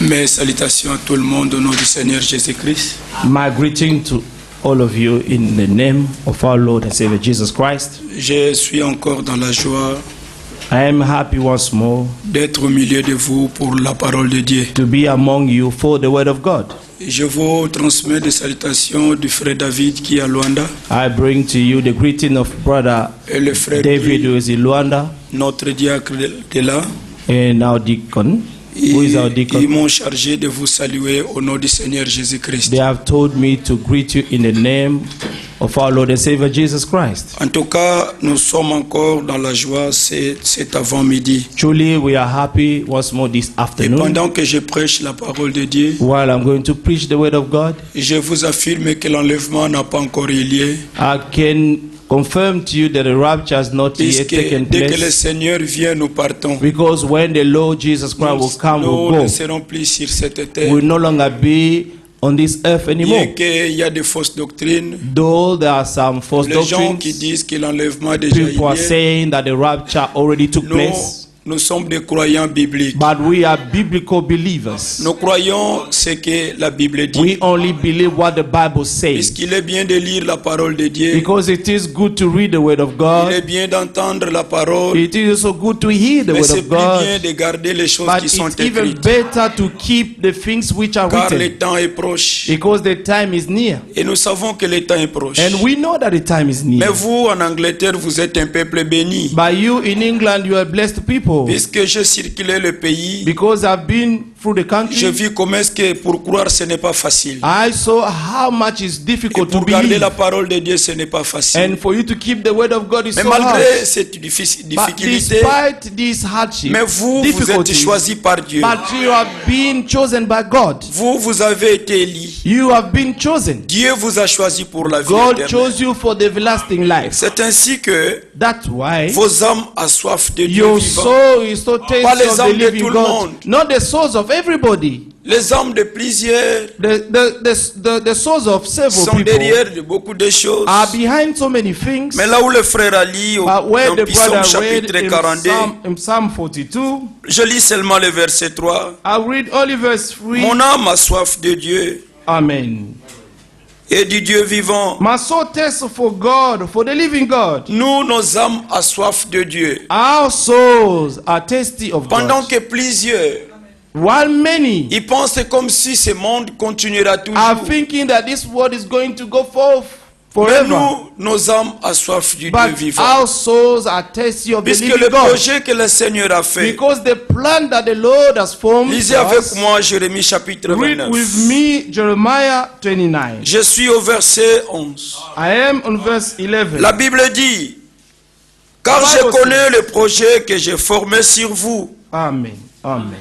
Mes salutations à tout le monde au nom du Seigneur Jésus-Christ. My greeting to all of you in the name of our Lord and Savior Jesus Christ. Je suis encore dans la joie I am happy once more d'être au milieu de vous pour la parole de Dieu. to be among you for the word of God. Je vous transmets des salutations du frère David qui est à Luanda I bring to you the greeting of brother et le frère David, Guy, who is in Luanda, notre diacre de là. and our deacon, who is our Ils deacon. m'ont chargé de vous saluer au nom du Seigneur Jésus-Christ. They have told me to greet you in the name of our Lord and Savior Jesus Christ. En tout cas, nous sommes encore dans la joie cet avant-midi. Truly, we are happy once more this Et afternoon. pendant que je prêche la parole de Dieu, While I'm going to preach the word of God, je vous affirme que l'enlèvement n'a pas encore eu lieu. I can confirm to you that the rapture has not yet Puisque taken dès que le place. Seigneur vient, nous partons. Because when the Lord Jesus Christ will come, Nous we'll ne go. serons plus sur cette terre. We'll no longer be on this earth anymore. Bien qu'il y a des fausses doctrines, Though there are some false les gens qui doctrines, disent que l'enlèvement a déjà eu people are lieu, saying that the rapture already took place. nous sommes des croyants bibliques. But we are biblical believers. Nous croyons ce que la Bible dit. We only believe what the Bible says. Puisqu'il est bien de lire la parole de Dieu, Because it is good to read the word of il est God. bien d'entendre la parole, It is also good to hear the mais word c'est of plus God. bien de garder les choses But qui sont it's even écrites. better to keep the things which are Car le written. temps est proche. Because the time is near. Et nous savons que le temps est proche. And we know that the time is Mais near. vous, en Angleterre, vous êtes un peuple béni. But you in England, you are blessed people. Puisque j'ai circulé le pays, Because I've been through the je country, vis comment est-ce que pour croire ce n'est pas facile. I saw how much it's Et difficult to pour garder believe. la parole de Dieu, ce n'est pas facile. And for you to keep the word of God is Mais so hard. malgré cette But difficulté, despite this hardship, mais vous êtes difficulties, choisi par Dieu. but you have been chosen by God. Vous avez été élu. You have been chosen. Dieu vous a choisi pour la vie God éternelle. chose you for the everlasting life. C'est ainsi que That's why vos âmes ont soif de Dieu your vivant. soul is so Pas tasty les of the âmes de living tout le God. monde. Not the souls of everybody. Les âmes de plusieurs The souls of several sont people derrière de beaucoup de choses. are behind so many things. Mais là où le frère a lu But where dans the brother Psaume read chapitre in 42, Psalm 42, je lis seulement le verset 3. I'll read only verse 3. Mon âme a soif de Dieu Amen. et du Dieu vivant. My soul thirsts for God, for the living God. Nous, nos âmes ont soif de Dieu. Our souls are tasty of Pendant God. que plusieurs, While many ils pensent comme si ce monde continuera are toujours. thinking that this world is going to go forth Mais forever. nous, nos âmes ont soif du Dieu But vivant. our souls are tasty of the Puisque living le God. projet que le Seigneur a fait, Because the plan that the Lord has formed lisez for avec us, moi Jérémie chapitre read 29. with me Jeremiah 29. Je suis au verset 11. I am on verse 11. La Bible dit, car The je Bible connais le projet que j'ai formé sur vous, Amen. Amen.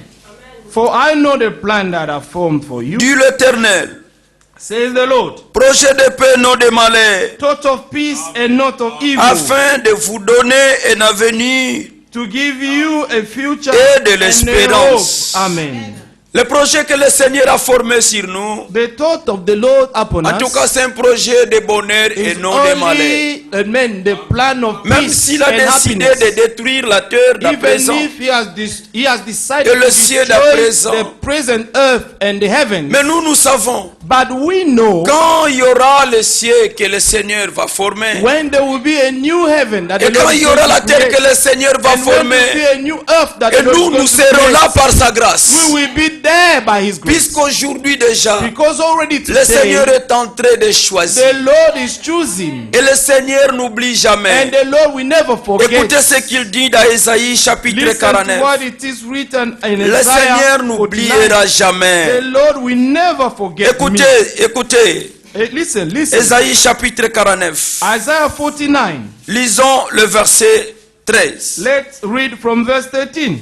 For I know the plan that I formed for you, dit l'Éternel, says the Lord. projet de paix, non de malheur, Thought of peace and not of evil, afin de vous donner un avenir. to give you a future Et de and a l'espérance. hope. Amen. Le projet que le Seigneur a formé sur nous, The thought of the Lord upon en tout cas, us c'est un projet de bonheur et is non de malheur. only, amen, the plan of Même peace s'il a and décidé happiness. de détruire la terre d'à Even présent, if he has decided Et le to ciel d'à destroy présent. the present earth and the heavens, mais nous savons, but we know quand il y aura le ciel que le Seigneur va former, when there will be a new heaven that the et quand Lord il is y aura going la to terre create, que le Seigneur va and when there will be former, a new earth that et the Lord is nous going to serons là create, par sa grâce. we will be there by His grace. Puisqu'aujourd'hui déjà, Because already le today, Seigneur est en train de choisir. the Lord is choosing, Et le Seigneur n'oublie and jamais. the Lord will never forget. Écoutez ce qu'il dit dans Ésaïe chapitre Listen to 49. what it is written in Le Isaiah Seigneur 49. n'oubliera The jamais. Lord will never forget Écoutez, me. écoutez. Listen. Ésaïe chapitre 49. Isaiah 49. Lisons le verset 13. Let's read from verse 13.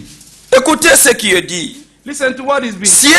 Écoutez ce qui est dit. Listen to what is being Cieux,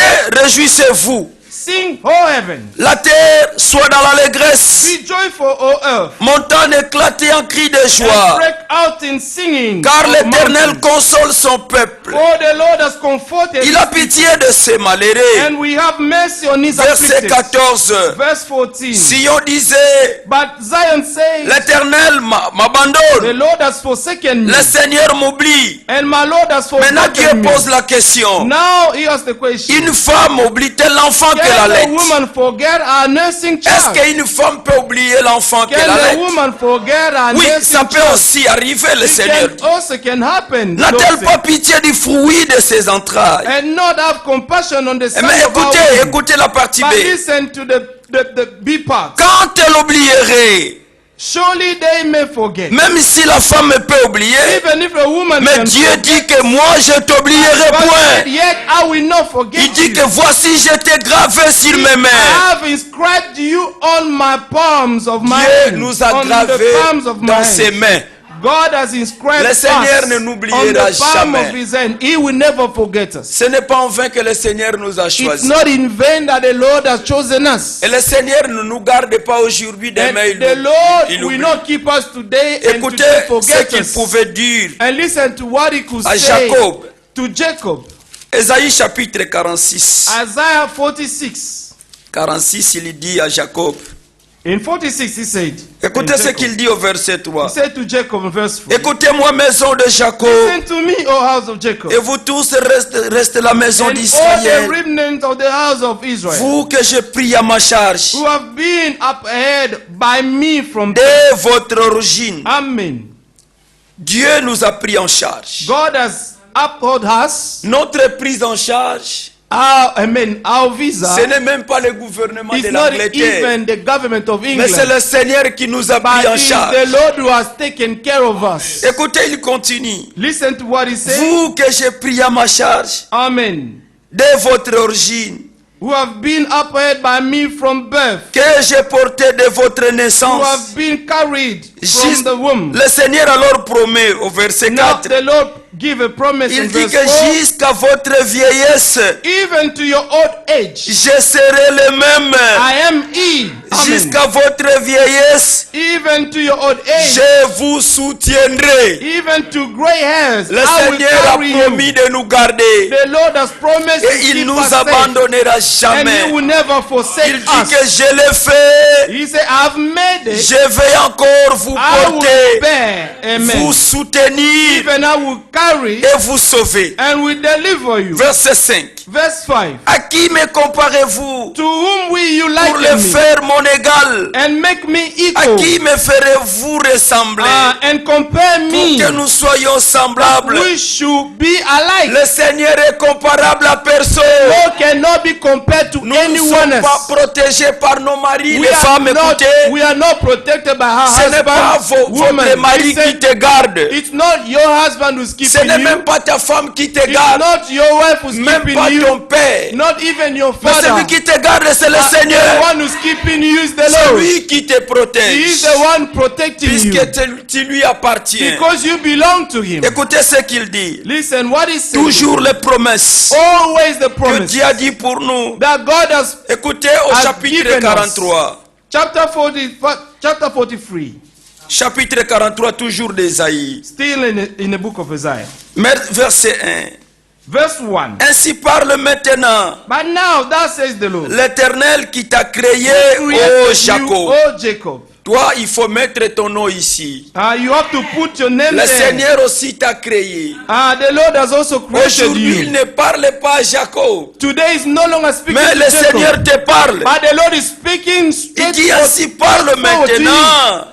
réjouissez-vous, Sing, O heaven. La terre soit dans l'allégresse. Be joyful, O earth. Montagne éclatée en cris de And joie. break out in singing. Car O l'Éternel mountains. console son peuple. For the Lord has comforted Il a his people, pitié de ses malheureux. and we have mercy on his Verset afflicted. 14. Verse 14. Sion disait, But Zion says, l'Éternel the m'abandonne. Lord has forsaken me, Le Seigneur m'oublie. and my Lord has Maintenant Dieu forsaken me. pose la question. Now he asks the question. Une femme oublie-t-elle l'enfant qu'elle Can a allait? woman forget her nursing Est-ce child? qu'une femme peut oublier l'enfant qu'elle Can a allait? woman forget her Oui, nursing ça peut child? aussi arriver, le It Seigneur. can also can happen. N'a-t-elle Lord pas said. pitié du fruit de ses entrailles? And not have compassion on the son Mais of our écoutez, womb. écoutez la partie But B. listen to the B part. Quand elle oublierait, Surely they may forget. même si la femme peut oublier, Even if a woman mais can Dieu forget, dit que moi je t'oublierai God said, point. yet I will not forget Il dit you. que voici je t'ai gravé sur mes I mains. have inscribed you on my palms of my Dieu hand. nous a On the gravés palms of my dans hand. ses mains. God has inscribed Le Seigneur us ne on n'oubliera the palm jamais. of his hand. He will never forget us. Ce n'est pas en vain que le Seigneur nous a It's choisis. not in vain that the Lord has chosen us. Et le Seigneur ne nous garde pas aujourd'hui, And demain the Lord il will oublie. not keep us today and Écoutez today ce forget qu'il us. pouvait dire And listen to what he could à say Jacob. to Jacob. Ésaïe chapitre 46. Isaiah 46. 46, il dit à Jacob. In 46 he said, Écoutez in ce Jacob, qu'il dit au verset he 3. said to Jacob in verse 4, Écoutez-moi, maison de Jacob, listen to me, O house of Jacob, et vous tous restez la maison and all the d'Israël. remnant of the house of Israel, Vous que je prie à ma charge, who have been upheld by me from dès votre origine, Amen. Dieu nous a pris en charge. God has upheld us. Notre prise en charge, Our visa. ce n'est même pas le gouvernement de It's not l'Angleterre, even the government of mais c'est England, le Seigneur qui nous a but pris en it's charge. the Lord who has taken care of us. Écoutez, il continue. Listen to what he says. Vous que j'ai pris à ma charge, Amen. dès votre origine, Who have been upheld by me from birth, que j'ai porté de votre who naissance. have been carried from Juste- the womb. Le Seigneur alors promet au verset Now 4, the Lord give a promise in il dit verse que 4. jusqu'à votre vieillesse, Even to your old age, je serai le même. I am He. Amen. Jusqu'à votre vieillesse, Even to your old age, je vous soutiendrai. even to gray hairs, Le I will Seigneur a carry you. promis de nous garder. The Lord has promised to Et il keep nous us safe, abandonnera and He jamais. will never forsake Il dit us. que je l'ai fait. He said, I've made it. Je vais encore vous I will porter, bear. Amen. vous soutenir Even I will carry et vous sauver. and will deliver you. Verset 5. Verse 5. À qui me comparez-vous To whom will you pour le liken me faire mon égal? and make me À equal qui me ferez-vous ressembler? and compare Pour me? que nous soyons semblables. We should be alike. Le Seigneur est comparable à personne. God cannot be compared to Nous ne anyone sommes pas else. protégés par nos maris. We Les are femmes, écoutez, we are not protected by our ce n'est pas husband. votre mari qui te garde. It's not your husband who's Ce keeping n'est you. même pas ta femme qui te It's garde. not your wife who's Même keeping pas you. ton père. Not even your Mais father. celui qui te garde, c'est le The Seigneur. one who's keeping you is the C'est Lord. lui qui te He is protège. the one protecting you. Puisque tu lui appartiens. Because you belong to Him. Écoutez ce qu'il dit. Listen, what is saying? Toujours les promesses Always the que promise Dieu a dit pour nous. that God has. Écoutez au Has chapitre given us. 43. Chapter 43. Chapitre 43, toujours d'Ésaïe. Still in the book of Isaiah. Verset 1. Verse 1. Ainsi parle maintenant But now, thus says the Lord. l'Éternel qui t'a créé, Created ô you, Jacob. O Jacob. Toi, il faut mettre ton nom ici. You have to put your name Le there. Seigneur aussi t'a créé. The Lord has also created Aujourd'hui, il you. ne parle pas à Jacob, Today is no longer speaking mais to le Jacob, Seigneur te parle. but the Lord is speaking Il straight dit ainsi parle forward to you. maintenant.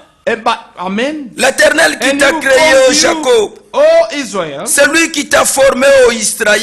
Amen. L'Éternel qui And t'a he créé, will ô form you, Jacob. O Israel. C'est lui qui t'a formé, ô Israël.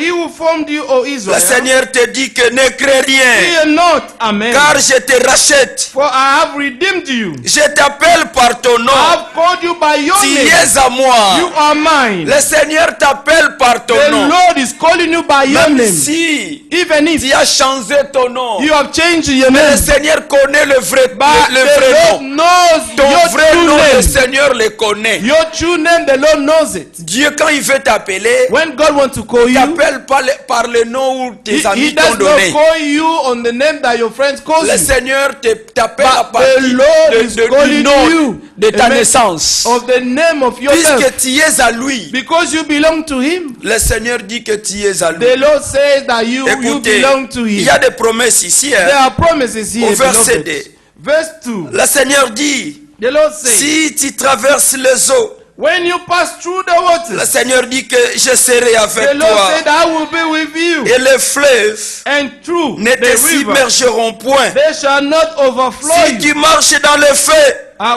He who formed you, O Le Israel. Seigneur te dit que ne crains rien, Fear not. Amen. car je te rachète. For I have redeemed you. Je t'appelle par ton I nom. have called you by your Tu name. es à moi. You are mine. Le Seigneur t'appelle par ton The nom. Lord is calling you by your Même name. si Even if tu as changé ton nom, you have changed your mais name, le Seigneur connaît le vrai, but le the vrai Lord nom. knows Ton your vrai true nom, le name. Seigneur le connaît. Your true name, the Lord knows it. Dieu, quand il veut t'appeler, When God wants to call il you, t'appelle par le nom où tes he amis does t'ont not donné. call you on the name that your friends call Le you. Seigneur t'appelle à But partir the Lord is du calling nom you. de ta Amen. naissance. Of the name of your birth. Puisque tu es à lui, Because you belong to him. le Seigneur dit que tu es à lui. The Lord says that you Écoutez, belong to il him. y a des promesses ici. There are promises here. Au verset beloved. 2. Verse 2. Le Seigneur dit, The Lord says, si tu traverses les eaux, when you pass through the le waters, Seigneur dit que je serai the avec Lord toi. said, I will be with you. Et les fleuves And through ne the te river, submergeront point. they shall not overflow Si you. tu marches dans le feu,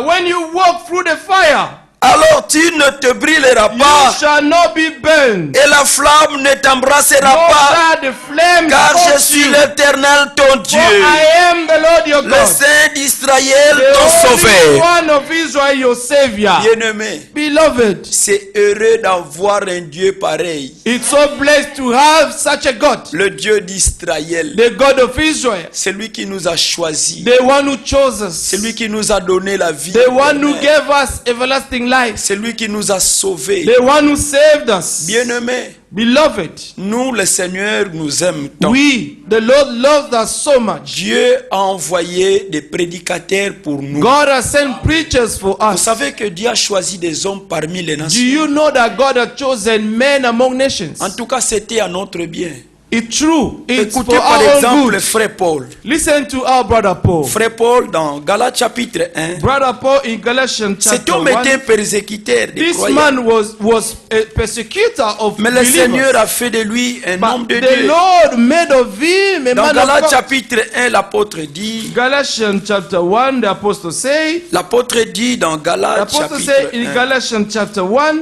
When you walk through the fire, alors tu ne te brûleras you pas. shall not be burned. Et la flamme ne t'embrassera Nor pas. shall the flame Car je touch suis you. l'Éternel ton For Dieu. I am the Lord your Le God, Saint d'Israël the ton Holy sauveur. One of Israel, your Savior. Bien-aimé, Beloved, c'est heureux d'avoir un Dieu pareil. it's so blessed to have such a God, Le Dieu d'Israël. the God of Israel, C'est lui qui nous a choisis. the one who chose us, C'est lui qui nous a donné la vie. the one who éternelle. gave us everlasting life, C'est lui qui nous a sauvés. the one who saved us. Bien-aimés, Beloved, nous, le Seigneur, nous aime tant. we, the Lord loves us so much. Dieu a envoyé des prédicateurs pour nous. God has sent preachers for Vous us. savez que Dieu a choisi des hommes parmi les Do nations. you know that God has chosen men among nations? En tout cas, c'était à notre bien. It's true. It's Écoutez for par our own exemple good. frère Paul. Listen to our brother Paul. Frère Paul dans Galates chapitre 1. Brother Paul in Galatians Cet chapter homme 1. était persécuteur des This croyants. man was a persecutor of Mais le Seigneur believers. a fait de lui un homme But de the Dieu. Lord made of him a Dans man Galates of God. chapitre 1, l'apôtre dit, Galatians chapter 1, the apostle say, l'apôtre dit dans the Galates apostle chapitre say in 1, Galatians chapter 1,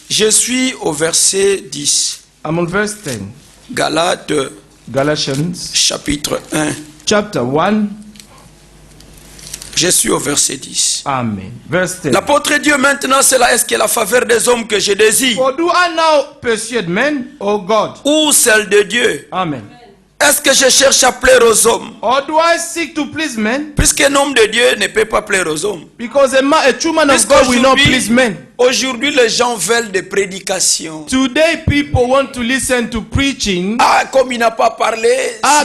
je suis au verset 10. I'm on verse 10. Galates Galatians chapitre 1, chapter 1, je suis au verset 10. amen. Verse 10. L'apôtre dit maintenant, cela est-ce que la faveur des hommes que je désire, For do I now persuade men, O God? ou celle de Dieu? Amen. Est-ce que je cherche à plaire aux hommes? Or do I seek to please men? Puisqu'un homme de Dieu ne peut pas plaire aux hommes. Because a true man of God will not please men. Aujourd'hui, les gens veulent des prédications. Today people want to listen to preaching. Ah, comme il n'a pas parlé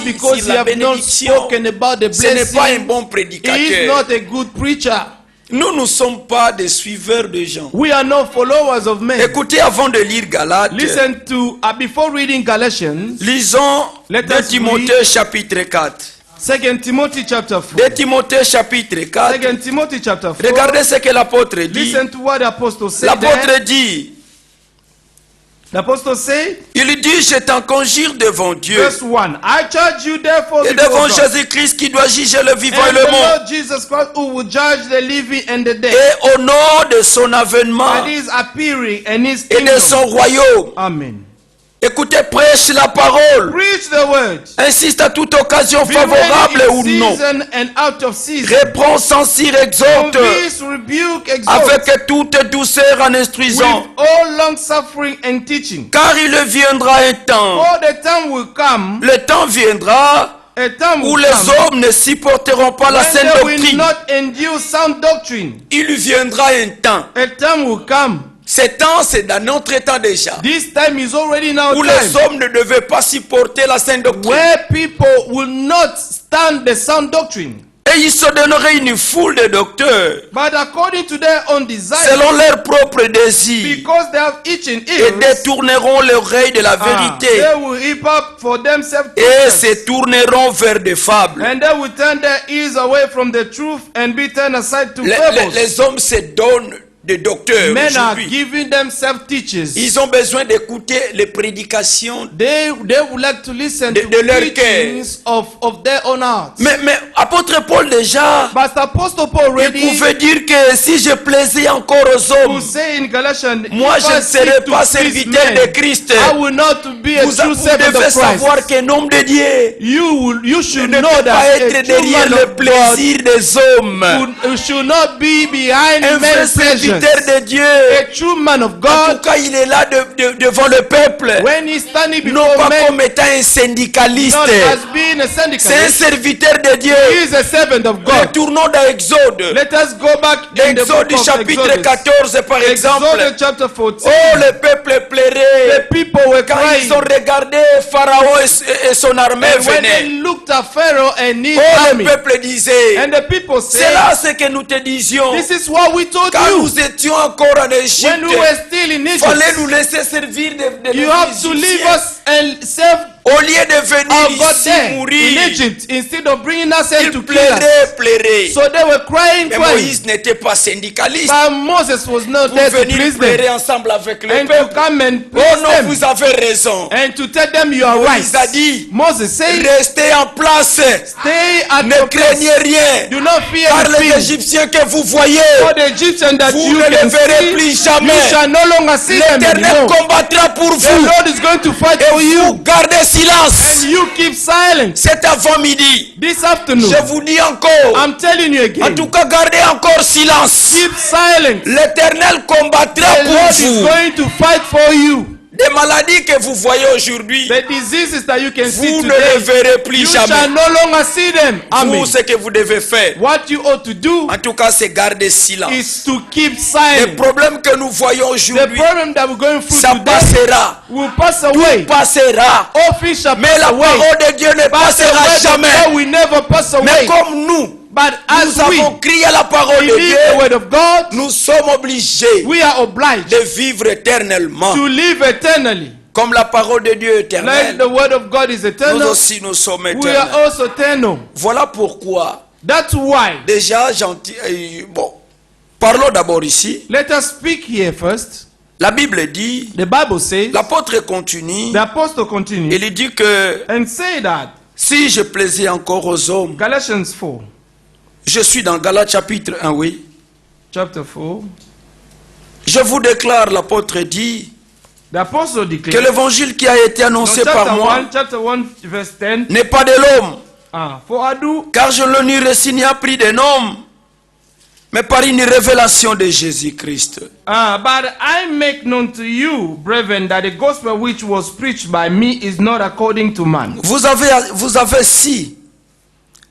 Because sur he la have not bénédiction, spoken about the ce n'est pas un blessing. bon He is prédicateur. not a good preacher. Nous ne sommes pas des suiveurs de gens. We are not followers of men. Écoutez, avant de lire Galates, Listen to, before reading Galatians, lisons Let 2 us Timothée chapitre 4. 2 Timothy chapter 2 4. Timothée chapitre 4. 2 Timothy chapter 4. Regardez ce que l'apôtre dit. Listen to what the apostle said there. L'apôtre dit, The apostle said, il dit, je t'en conjure devant Dieu verse 1, I charge you therefore et before devant God, Jésus-Christ qui doit juger le vivant et and le the mort, Lord Jesus Christ who will judge the living and the dead, et au nom de son avènement and his appearing and his et de kingdom. son royaume. Amen. Écoutez, prêche la parole. Preach the word. Insiste à toute occasion Be favorable ready ou in non. season and out of season. Reprends, censure, exhorte Convince, rebuke, exhort, avec toute douceur en with instruisant. all long suffering and teaching. Car il viendra un temps, For the time will come, le temps viendra a time où will les come hommes ne supporteront pas la when saine they will doctrine. not endure sound doctrine. Il viendra un temps. A time will come. Ce temps, c'est dans notre temps déjà. This time is already now Où les time. hommes ne devaient pas supporter la saine doctrine. Where people will not stand the sound doctrine. Et ils se donneraient une foule de docteurs But according to their own desire, selon leurs propres désirs because they have itching et ears, détourneront l'oreille de la vérité they will heap up for themselves et teachers, se tourneront vers des fables. and they will turn their ears away from the truth and be turned aside to fables. Les hommes se donnent des docteurs Men are aujourd'hui. giving themselves teachers. Ils ont besoin d'écouter les prédications. They would like to listen De to leur preachings of their own hearts. Mais apôtre Paul déjà, But the Apostle Paul il already pouvait dire que si je plaisais encore aux will hommes, say in Galatians, moi if je I ne serai seek to pas please serviteur men, de Christ. I will not be a Vous true servant devez of savoir Christ. qu'un homme de Dieu You should ne know peut pas that a être true derrière man le of God plaisir des hommes. should not be behind Un vrai men's pleasure. serviteur de Dieu, a true man of en tout God, cas, il est là devant le peuple, when he's standing non before pas men, comme étant un syndicaliste. not as being a C'est un syndicalist, serviteur de Dieu. he is a servant of God. Retournons dans Exode. Let us go back in the Exode book of chapitre Exodus. 14 par exemple. Exodus chapter 14. Oh, le peuple pleurait. The people were Quand crying. ils ont regardé Pharaon et son armée And when they venir. looked at Pharaoh and his Oh, le army, peuple disait. and the people C'est said, là ce que nous te disions. this is what we told Quand you nous étions encore en Égypte, when we were still in il fallait Egypt. nous laisser servir de You have to leave us and serve Au lieu de venir our God ici there in mourir, Egypt instead of bringing us here ils to kill us. pleuraient. So they were crying, Mais crying. Moïse n'était pas syndicaliste. But Moses was not Vous there to venir please pleurer them ensemble avec le and to peuple. come and Oh please non, them vous avez raison. and to tell them you are Moïse a right. dit, Moses said, restez en place. stay at Ne your place. craignez rien. Do not fear Car les anything. Égyptiens que vous voyez, For the Egyptians that vous you ne les can verrez see, plus you jamais. shall no longer see them L'Éternel anymore. combattra pour The vous. Lord is going to fight Et for vous you. gardez silence. And you keep silent. Cet avant-midi, This afternoon, je vous dis encore, I'm telling you en again, tout cas, gardez encore silence. keep silent. L'Éternel combattra The pour Lord is vous. going to fight for you. Des maladies que vous voyez aujourd'hui, The diseases that you can see vous ne les today, verrez plus you shall jamais. no longer see them. Amen. Vous, ce que vous devez faire, What you ought to do en tout cas, c'est garder silence. is to keep Les silent. problèmes que nous voyons The aujourd'hui, problem that we're going through ça today passera. will pass away. Passera. All things shall Mais pass la away. parole de Dieu ne But the passera word of jamais. God will never pass Mais away. comme nous But as we avons crié la parole de believe the Dieu, word of God, nous sommes obligés we are obliged de vivre éternellement. to live eternally. Comme la parole de Dieu est Like éternelle, the word of God is nous eternal, aussi nous sommes we éternels. are also eternal. Voilà pourquoi, That's why. déjà, bon, parlons d'abord ici. Let us speak here first. La Bible dit, The Bible says, l'apôtre continue, the apostle continues il dit que and say that, si je plaisais encore aux hommes, Galatians 4, je suis dans Galates chapitre 1, oui. chapter 4, Je vous déclare, l'apôtre dit, the apostle que declares, l'évangile qui a été no, annoncé par moi chapter 1, verse 10, n'est pas de l'homme, for I do, car je ne le n'y a pris d'un homme, mais par une révélation de Jésus-Christ. but I make known to you, brethren, that the gospel which was preached by me is not according to man. Vous avez si,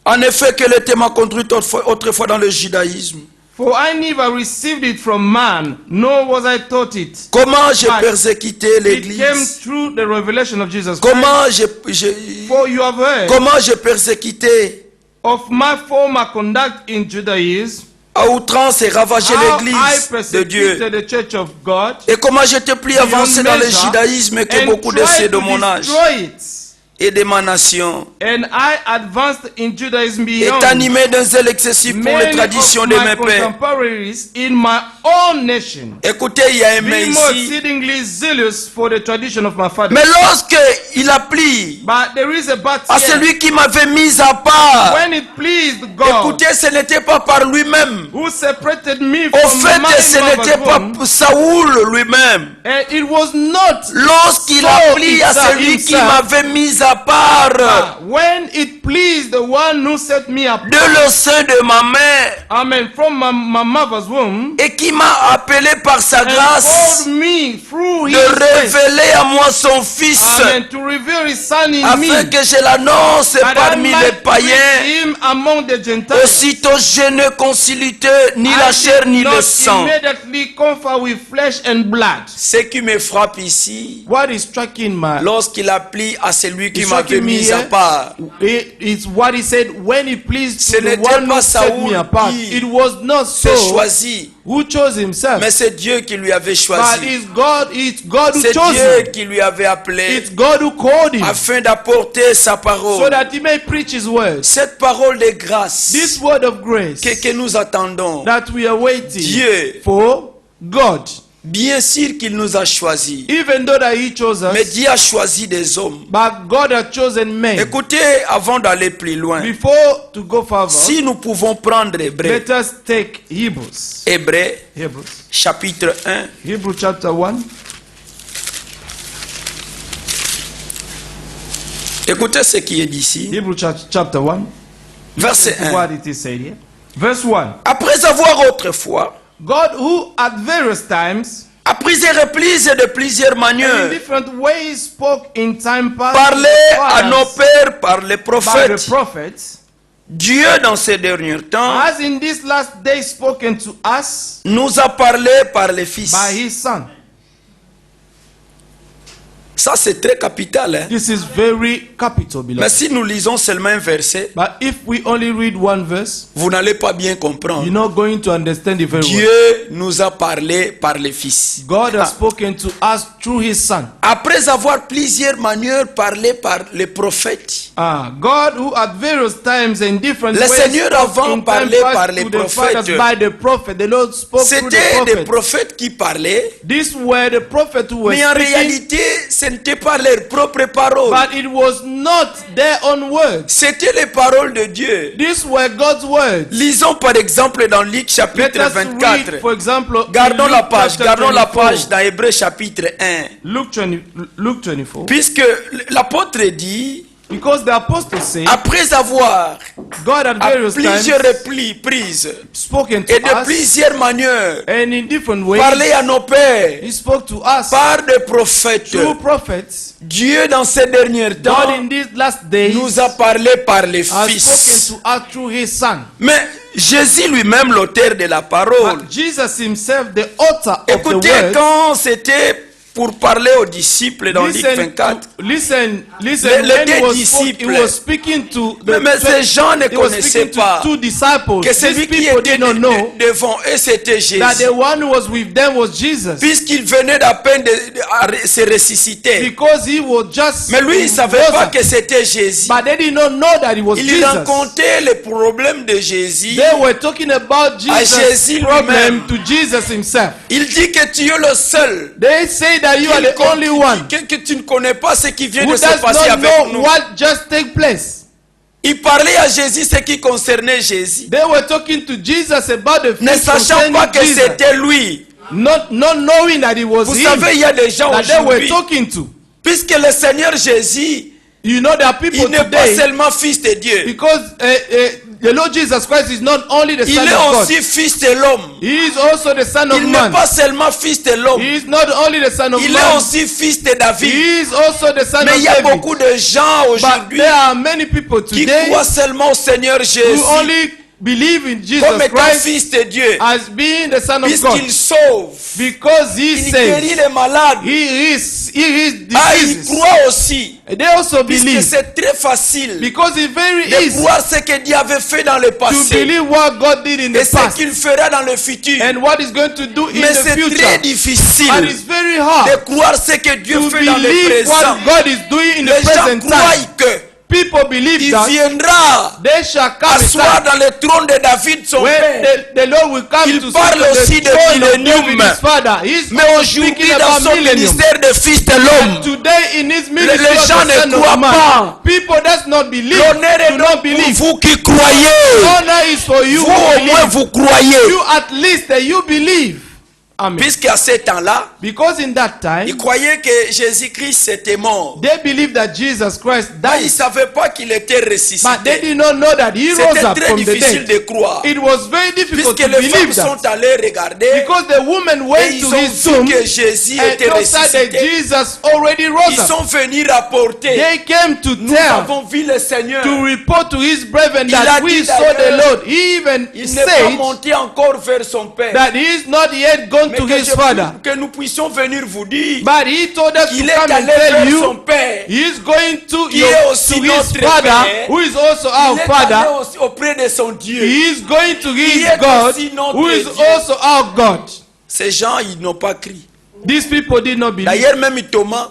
en effet, qu'elle était ma conduite autrefois dans le judaïsme. For I never received it from man, nor was I taught it. Comment j'ai But persécuté it came l'Église? through the revelation of Jesus Christ. Comment For you have heard j'ai persécuté of my former conduct in Judaism, à outrance et ravagé how I l'Église de Dieu? persecuted the church of God, Et comment j'étais plus avancé dans le judaïsme que and beaucoup de tried ceux de to mon âge destroy it. et de ma nation, And I advanced in Judaism est beyond animé d'un zèle excessif pour les many traditions of de my mes pères. contemporaries in my own nation, Écoutez, il y a un mais being more ici. exceedingly zealous for the tradition of my father. Mais lorsque il a plu But there is a but à here. celui qui m'avait mis à part, When it pleased God, écoutez, ce n'était pas par lui-même. who separated me Au from fait, my ce mother's n'était pas womb, Saoul lui-même. and it was not Lorsqu'il a Saul plu à celui qui himself. m'avait mis à part When it pleased the one who set me apart, de le sein de ma mère amen, from my mother's womb, et qui m'a appelé par sa and grâce called me through his de grace, révéler à moi son Fils, amen, to reveal his son in me, afin que je l'annonce that I parmi les might païens. preach him among the Gentiles. Aussitôt je ne concilitais ni I la chair did ni le not sang. immediately confer with flesh and blood. Ce qui me frappe ici, What is striking my lorsqu'il a plu à celui qui It's m'avait striking me mis à here. part, It's what he said when he pleased Ce to the n'était one pas who set Saoul me apart. qui It was not s'est so choisi, who chose himself, mais c'est Dieu qui lui avait but choisi. it's God who C'est chose Dieu him. qui lui avait appelé It's God who called him afin d'apporter sa so parole. that he may preach his word. Cette parole de grâce This word of grace que nous attendons, that we are waiting Dieu, for God. bien sûr qu'il nous a choisis, Even though that he chose mais us, Dieu a choisi des hommes. but God has chosen men. Écoutez, avant d'aller plus loin, Before to go further, si nous pouvons prendre Hébreu, let us take Hebrews. Hébreu, chapitre 1, Hebrew chapter 1. écoutez ce qui est dit ici, Hebrew chapter 1. verset 1. What it is said here. Verse 1. Après avoir autrefois God who at various times à plusieurs reprises et de plusieurs and in manières different ways spoke in time past parlait à nos fathers pères par les by the prophètes. prophets, Dieu, dans ces derniers temps, has in this last day spoken to us nous a parlé par les fils. by his son. Ça, c'est très capital. Hein? This is very capital, Mais beloved. si nous lisons seulement un verset, But if we only read one verse, vous n'allez pas bien comprendre. you're not going to understand it very well. Dieu nous a parlé par les fils. God has spoken to us through his son. Après avoir plusieurs manières parlé par les prophètes, God who at various times and different Le ways Seigneur spoke avant in time parlait past par les to the fathers prophètes. by the prophet. The Lord spoke through the c'était des prophet. prophètes qui parlaient, These were the prophets who were mais en speaking, réalité, ce n'était pas leurs propres paroles. but it was not their own words. C'était les paroles de Dieu. These were God's words. Lisons par exemple dans Luc Let chapitre us 24. read, for example, in Gardons la Luke page, chapter gardons la 24. page dans Hébreux chapitre 1. Luke 24. Puisque l'apôtre dit, Because the apostles say, après avoir God at à various plusieurs times reprises spoken to et de us, plusieurs manières and in different ways, parlé à nos pères he spoke to us par des prophètes. through prophets. Dieu dans ces derniers God temps in these last days nous a parlé par les has fils. spoken to us through his son. Mais Jésus lui-même, l'auteur de la parole, But Jesus himself, the author of the écoutez, word, quand c'était pour parler aux disciples dans Luc 24, listen, les when he deux was, disciples, he was speaking to the mais ces gens ne he was connaissaient speaking to pas two disciples. que These celui qui people était did not know devant eux, c'était Jésus. that the one who was with them was Jesus, Puisqu'il venait d'à peine de se ressusciter. because he was just Mais lui, il ne savait risen. pas que c'était Jésus. But they did not know that it was Il Jesus. rencontrait les problèmes de Jésus. They were talking about Jesus' Jésus problem lui-même. to Jesus himself. Il dit que tu es le seul They say that you are the only one que tu ne connais pas ce qui vient who de se does passer not avec know nous. what just take place. Il parlait à Jésus ce qui concernait Jésus, They were talking to Jesus about the ne things sachant concerning pas que Jesus, c'était lui. not knowing that it was Vous him savez, il y a des gens that they were aujourd'hui, talking to. puisque le Seigneur Jésus, You know, there are people il n'est pas today, seulement fils de Dieu, because the Lord Jesus Christ is not only the il Son est of God, aussi fils de l'homme. he is also the Son of Il n'est Man. pas seulement fils de l'homme, He is not only the Son of il est Man, aussi fils de David. he is also the Son Mais of il y a David. beaucoup de gens But aujourd'hui there are many people qui today croient seulement au Seigneur who Jésus only believe in Jesus comme étant Christ fils de Dieu, as being the Son of God, puisqu'il sauve, because he il guérit saves, les malades. he is Ah, il diseases. croit aussi, They also puisque believe, c'est très facile because it's very de easy croire ce que Dieu avait fait dans le to passé believe what God did in et the ce past qu'il fera dans le futur. and what he's going to do in Mais the c'est très future. difficile And it's very de hard croire ce que Dieu to fait dans le believe présent. what God is doing in the Les gens present croient time. que People believe il that viendra they shall come a asseoir time dans le trône de David son when père. the Lord will come Il to parle sit on the aussi de throne of millénium. David, his father. He's Mais also aujourd'hui, speaking dans about son millennium. ministère de fils de l'homme, Today in his ministry les of gens the ne Son of croient Man, pas. people does not believe, l'honneur est do donc not pour believe. vous qui croyez. Honor is for you Vous who au moins believe. vous croyez. You at least you believe. Amen. Puisqu'à ce temps-là, Because in that ils time, croyaient que Jésus-Christ était mort. they believed that Jesus Christ Mais ils ne died. savaient pas qu'il était But they ressuscité. did not know that he rose C'était up très from the difficile dead. de croire. It was very difficult Puisque to les femmes believe that. sont allées regarder Because the woman et went ils to ont his vu tomb que Jésus and était they said that ressuscité. Jesus already rose Ils up. sont venus rapporter. They came to Nous tell, avons vu le Seigneur. to report to his brethren Il a that dit we saw the d'ailleurs, Lord. He even Il n'est pas said monté encore vers son Père. that he is not yet gone Mais to his que father. que nous puissions venir vous dire But he told us to qu'il est come and allé tell vers you son Père. he is going to, Qui est aussi to his notre father, Père. who is also our Il est father. allé aussi auprès de son Dieu. He is going to his est God, aussi notre who is Dieu. also our God. Ces gens, ils n'ont pas crié. These people did not believe. D'ailleurs, même Thomas,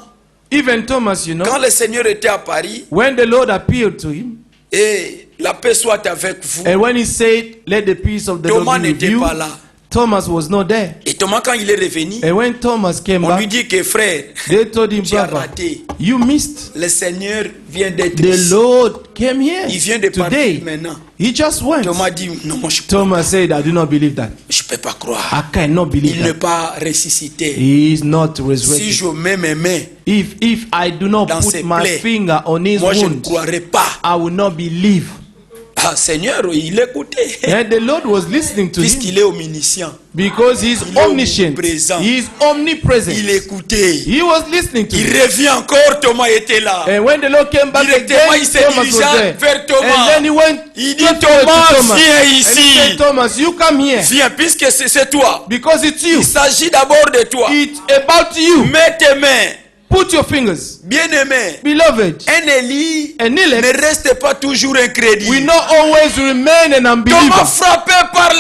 Even Thomas, you know, quand le Seigneur était à Paris, when the Lord appeared to him, et la paix soit avec vous, and when he said, "Let the peace of the Thomas Lord be with n'était you," pas là. Thomas was not there. Et Thomas, quand il est revenu, And when Thomas came on lui back, dit que frère, they told him, tu as "Brother, raté. you missed. Le Seigneur vient d'être The ici. Lord came here Il vient de partir today. maintenant. He just went." Thomas dit, non, moi je ne Thomas said, "I do not believe that. peux pas croire. I cannot believe Il n'est that. pas ressuscité. He is not Si resurrected. je mets mes mains, If I do not dans put ses my plaies, finger on his moi je ne wound, croirai pas. I will not believe." Ah, Seigneur, il écoutait. And the Lord was listening to him Puisqu'il est omniscient. because he is Il est omniscient. omniprésent. He is omnipresent. Il écoutait. He was listening to Il him. revient encore, Thomas était là. And when the Lord came back Directement, again, il s'est Thomas was dirigé there. vers Thomas. And then he went Il dit, straight away to Thomas, Thomas. viens And he ici. said, Thomas, you come here. Viens, puisque c'est toi. Because it's you. Il s'agit d'abord de toi. It's about you. Mets tes mains. Put your fingers. Bien-aimé, Beloved, un Élie an ne elect reste pas toujours incrédule. will not always remain an unbeliever. Thomas frappé par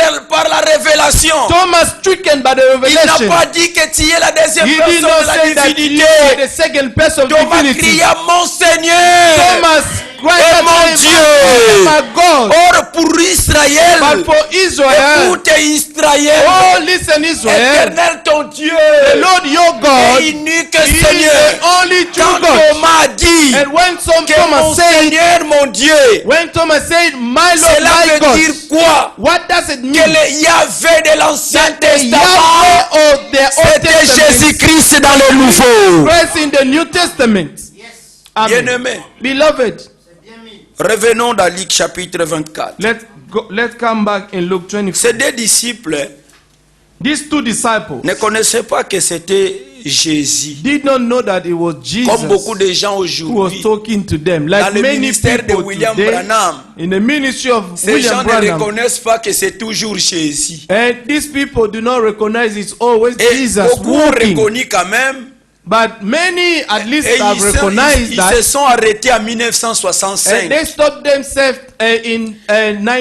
la révélation. Thomas stricken by the Il n'a revelation. pas dit que tu es la deuxième He did personne not de la say that you divinité. are the second person of Thomas divinity. cria mon Seigneur. Thomas cried mon out, Dieu. my God. Or pour Israël, But for Israel, écoute Israël, oh listen Israel, Éternel ton Dieu, the Lord your God et unique is Seigneur. the only true Quand God. Thomas a dit And when some que Thomas mon said, Seigneur, mon Dieu, when Thomas said, my Lord, cela my veut God, dire quoi? what does it mean? Que le Yahvé de l'Ancien That the Testament, Yahweh of the Old c'était Testament Jésus-Christ dans le Nouveau. expressed in the New Testament. Amen. Bien-aimé, Beloved, revenons dans Luc chapitre 24. let's come back in Luke 24. Ces deux disciples These two disciples ne connaissaient pas que c'était Jésus. did not know that it was Comme beaucoup Jesus de gens who was aujourd'hui, talking to them. dans Like le many ministère de people William today, Branham, in the ministry of ces gens William ne Branham, reconnaissent pas que c'est toujours Jésus. and these people do not recognize it's always Et Jesus beaucoup ont walking. reconnu quand même. But many at least Et have recognized ils that, se sont arrêtés en and 1965. they stopped themselves in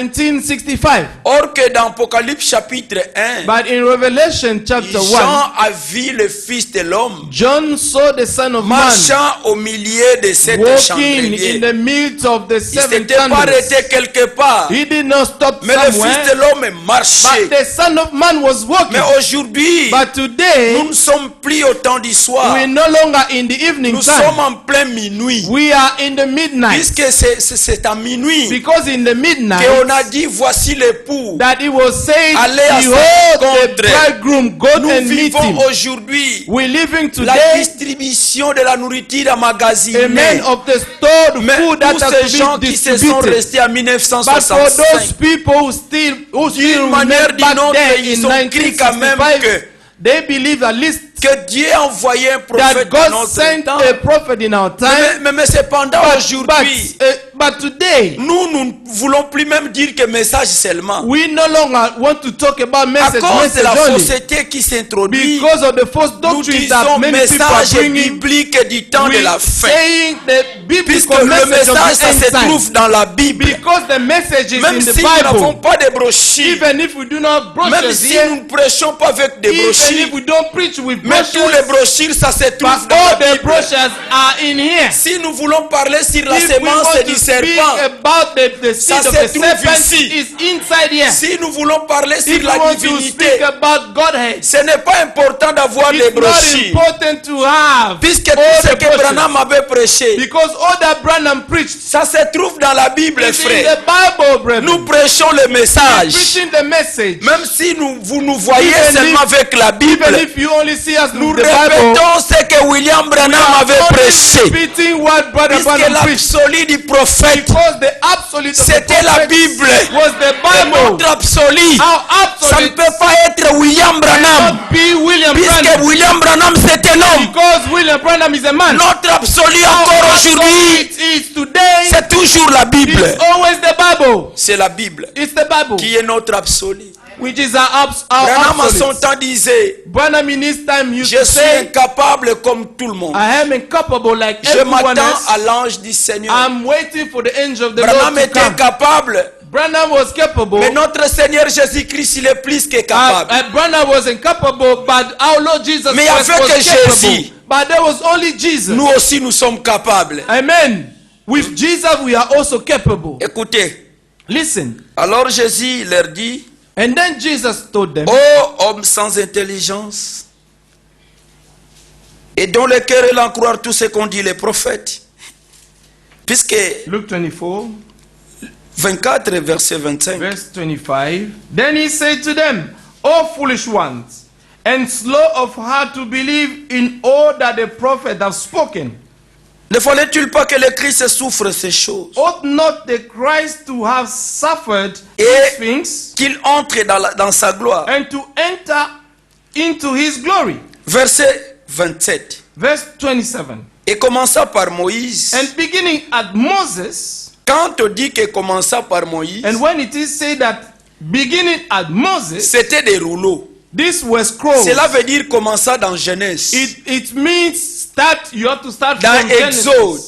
1965. Or que dans Apocalypse chapitre 1, But in Revelation chapter 1, Jean a vu le Fils de l'homme John saw the Son of Man marchant au milieu de sept walking in chandeliers. the midst of the Il ne seven s'était pas candles. arrêté quelque part. He did not stop Mais le Fils somewhere, de l'homme marchait. but the Son of Man was walking. Mais aujourd'hui, But today, nous ne sommes plus au temps du soir. we're no longer in the evening Nous sommes time. en plein minuit. We are in the midnight. Puisque c'est à minuit Because in the midnight, qu'on a dit voici l'époux. that it was said, Allez à sa behold the rencontre. bridegroom, go Nous and meet vivons him. aujourd'hui We're living la today distribution de la nourriture a man emmagasinée. of the stored Mais food that tous has ces to gens be qui se sont distributed. restés en But for those 1965, people who still d'une manière ou remain back d'une autre, there in ils ont cru quand même 1965, they believe at least que Dieu a envoyé un that prophète dans God notre sent temps. a prophet in our time. Mais cependant, aujourd'hui, But today, nous ne voulons plus même dire que message seulement. we no longer want to talk about À message, cause de la only. fausseté qui s'introduit, Because of the false nous doctrines that disons many people are message bringing, biblique du temps de we la fin. saying the Puisque biblical le message message, of ça the se end time. trouve dans la Bible. Because the message is Même in the si nous n'avons Bible. pas de brochures, Even if we do not même brochures si here, nous ne prêchons pas avec des even brochures, if we don't preach with mais tous les brochures, brochures, ça se trouve but dans all la the Bible. brochures are in here. Si nous voulons parler sur la If we sémence want du to speak serpent, about the seed Ça of se the trouve serpent, ici. is inside here. si nous voulons parler If sur we la want to divinité, speak about Godhead, ce n'est pas important d'avoir des it's not brochures. important to have Puisque all tout ce the que brochures. Branham avait prêché, Because all that Branham preached ça se trouve dans la Bible, is in frère. the Bible, brethren. Nous prêchons le message. Preaching the message. Même si vous nous voyez Even seulement if- avec la Bible, Even if you only see us nous with the Bible, répétons ce que William Branham avait only prêché. repeating what Brother Puisque Branham preached. l'absolu du prophète, Because the absolute of the c'était la prophet Bible. was the Et Bible. notre absolu, Our ça ne absolute peut pas être William Branham. cannot be William Puisque Branham. William Branham c'est un homme. Because William Branham is a man. Notre absolu Our encore aujourd'hui, absolute is today. c'est toujours la Bible. It's always the Bible. C'est la Bible It's the Bible, qui est notre absolu. which is our Branham à son absolute. temps disait, Branham in his time used je to suis say, incapable comme tout le monde. I am incapable like Je everyone m'attends else. à l'ange du Seigneur. I'm waiting for the angel of the Branham Lord to était come. incapable. Branham was capable. Mais notre Seigneur Jésus-Christ, il est plus que capable. Branham was incapable, but our Lord Jesus Mais Christ avec was capable. Jésus, But there was only Jesus. Nous aussi, nous sommes capables. Amen. With Jesus, we are also capable. Écoutez. Listen. Alors Jésus leur dit, And then Jesus told them, ô homme sans intelligence, et dont le cœur est l'encroire tout ce qu'ont dit les prophètes. Puisque Luke 24, 24, verset 25. verse 25. Then he said to them, O foolish ones, and slow of heart to believe in all that the prophets have spoken. Ne fallait-il pas que le Christ souffre ces choses Ought not the Christ to have suffered Et- these things qu'il entre dans sa gloire? and to enter into his glory? Verset 27. Verse 27. Et commença par Moïse. And beginning at Moses, Quand on dit que commença par Moïse, and when it is said that beginning at Moses, c'était des rouleaux. these were scrolls. Cela veut dire commença dans Genèse, It means start. You have to start dans from Genesis. Exode,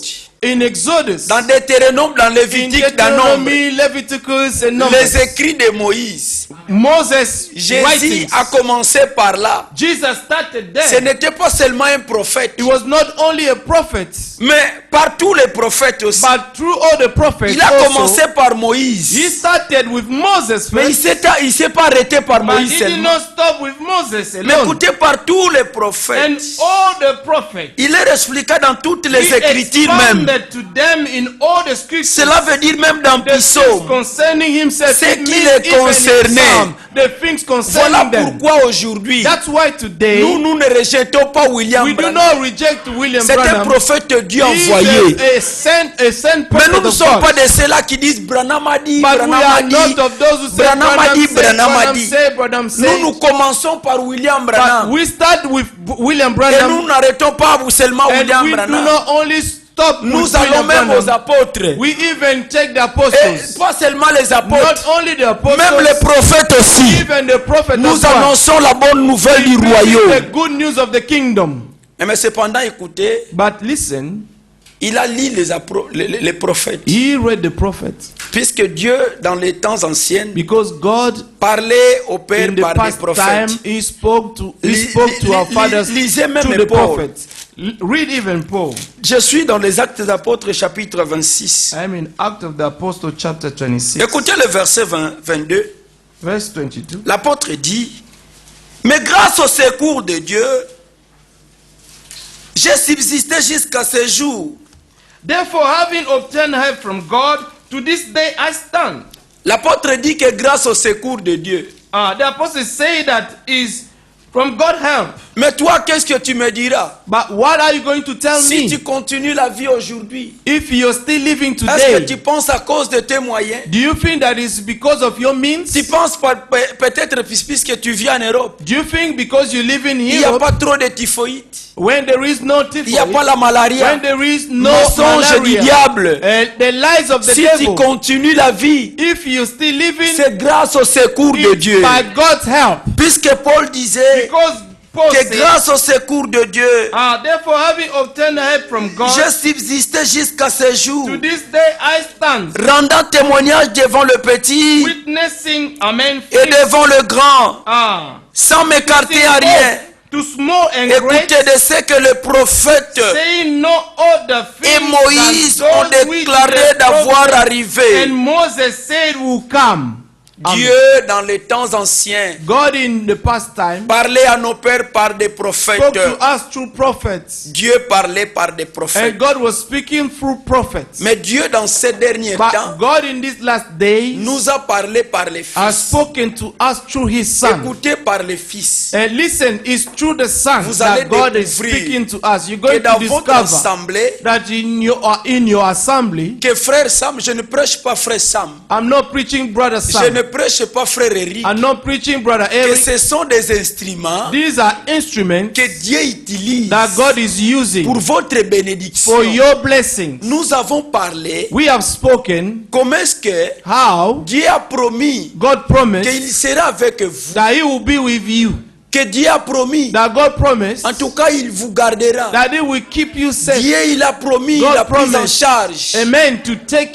In Exodus, dans Deutéronome, dans in Lévitique, dans Nombre. Deuteronomy, Leviticus, and Les Numbers. écrits de Moïse. Moses Jésus writings. a commencé par là. Jesus started Ce there. n'était pas seulement un prophète, He was not only a prophet, mais par tous les prophètes aussi. but through all the prophets Il a also, commencé par he Moïse. started with Moses Mais first, il s'est pas arrêté par but he Moïse did seulement. not stop with Moses Mais alone. écoutez, par tous les And prophètes. all the prophets, Il leur expliqua dans toutes les he écritures même. expounded to them in all the scriptures. Cela veut dire même dans The things Psaume. concerning himself, Ce it qui means les even in concernait. Psalm, the things concerning Voilà them. pourquoi aujourd'hui, That's why today nous ne rejetons pas William we do Branham. not reject William C'est un Branham. prophète de Dieu He is envoyé. a sent Mais prophet nous ne of sommes God. pas de ceux-là qui disent Branham a dit, But we Branham are a dit. not of those who say Branham a dit, Branham a Branham dit. say, Branham say. Nous commençons par William But Branham. we start with William Et Branham, nous n'arrêtons pas seulement and William we do Branham. not only stop Nous with allons William même aux Branham. apôtres. We even take the Et apostles, pas seulement les not apôtres, only the apostles, même les prophètes aussi. even the prophets. Nous as well. annonçons la bonne nouvelle du We preach the royaume. good news of the kingdom. Mais cependant, écoutez, But listen, il a lu les prophètes. he read the prophets Puisque Dieu, dans les temps anciens, because God parlait au Père in the par des past prophètes. time he spoke to Li- our li- fathers lisez même through the Paul. prophets. Read even Paul. Je suis dans les Actes des Apôtres, chapitre 26. I am in Acts of the Apostle chapter 26, Écoutez le verset 22. verse 22. L'apôtre dit, mais grâce au secours de Dieu, j'ai subsisté jusqu'à ce jour. Therefore, having obtained help from God, to this day I stand. L'apôtre dit que grâce au secours de Dieu. The apostle say that is from God help. Mais toi, qu'est-ce que tu me diras? But what are you going to tell Si me? tu continues la vie aujourd'hui, If you're still living est-ce que today, tu penses à cause de tes moyens? do you think that is because of your means? Tu penses peut-être puisque tu vis en Europe, Do you think because you live in il n'y a Europe, pas trop de typhoïde, when there is no il n'y a pas typhoid, la malaria, when there is no mensonge du malaria, diable. the lies of the Si tu devil, continues la vie, if you still living, c'est grâce au secours de it's Dieu. by God's help. Puisque Paul disait Because Paul que said, grâce au secours de Dieu, therefore having obtained help from God, j'ai subsisté jusqu'à ce jour, to this day I stand, rendant témoignage devant le petit witnessing, amen, et devant le grand, ah, sans m'écarter à rien. to small and great, Écoutez de ce que le prophète saying no other et thing Moïse than ont those which déclaré the d'avoir prophet arrivé. and Moses said will come. Dieu, dans les temps anciens, God in the past time parlait à nos pères par des spoke prophètes. to us through prophets, Dieu parlait par des and prophètes. God was speaking through prophets. Mais Dieu, dans ces derniers But temps, God in these last days nous a parlé par les has fils. spoken to us through His Son. Écoutez par les fils. And listen, it's through the Son Vous allez that God is découvrir speaking to us. You're Que going dans to votre discover assemblée, that in your assembly, que frère Sam, je ne prêche pas frère Sam. I'm not preaching Brother Je Sam. ne prêche pas frère Eric. I'm not preaching Brother Que Eric. ce sont des instruments These are instruments que Dieu utilise that God is using pour votre bénédiction. for your blessings. Nous avons parlé We have spoken comment est-ce que how Dieu a promis God promised qu'il sera avec vous. that He will be with you. Que Dieu a promis. That God promised En tout cas, il vous gardera. that He will keep you safe. Dieu, il a promis God la prise en promised. charge. Amen. To take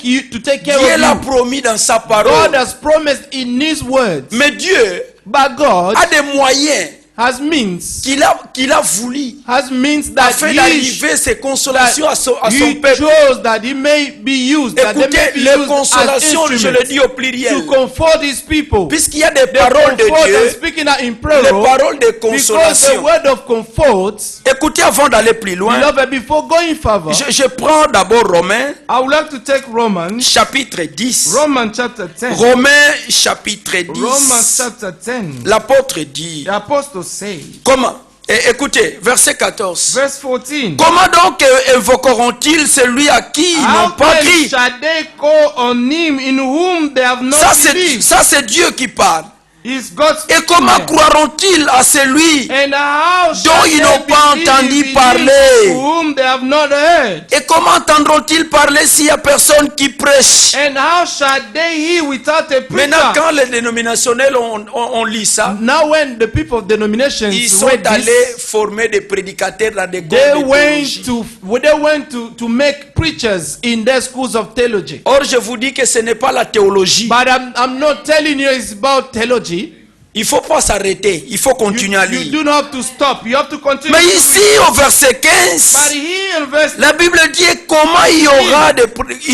care Dieu l'a of you. promis dans sa God parole. has promised in His words. Mais Dieu But God a des moyens has means qu'il a voulu that afin He d'arriver ces consolations à son peuple. chose that He may be used, that they may Écoutez, be les used consolations, as je le instruments dis au pluriel. to comfort His people. Puisqu'il y a des The paroles de comfort, I'm Dieu, speaking out in les plural, paroles de because the consolation. word of comfort, Écoutez, avant d'aller plus loin, beloved, before going further, je prends d'abord Romains, I would like to take Romans chapitre 10. chapter 10. Romains, chapitre 10. Romans chapter 10. L'apôtre dit, The apostle says, comment? Et écoutez, verset 14. Verse 14. Comment donc invoqueront-ils celui à qui ils n'ont How pas then cru? shall they call on him in whom they have not believed? Ça c'est Dieu qui parle. Is God Et speaking comment there? croiront-ils à celui And how shall dont ils they n'ont pas believe entendu in him parler? whom they have not heard? Et comment entendront-ils parler s'il n'y a personne qui prêche? And how shall they hear without a Maintenant, preacher? quand les dénominationnels on lit ça, Now when the people of denominations ils sont read allés this, former des prédicateurs dans des they cours de théologie. went to make preachers in their schools of theology. Or, je vous dis que ce n'est pas la théologie. But I'm not telling you it's about theology. Il ne faut pas s'arrêter, il faut continuer à You lire. do not have to stop. You have to continue. Mais to ici, read. au verset But 15, here in verse la Bible dit comment y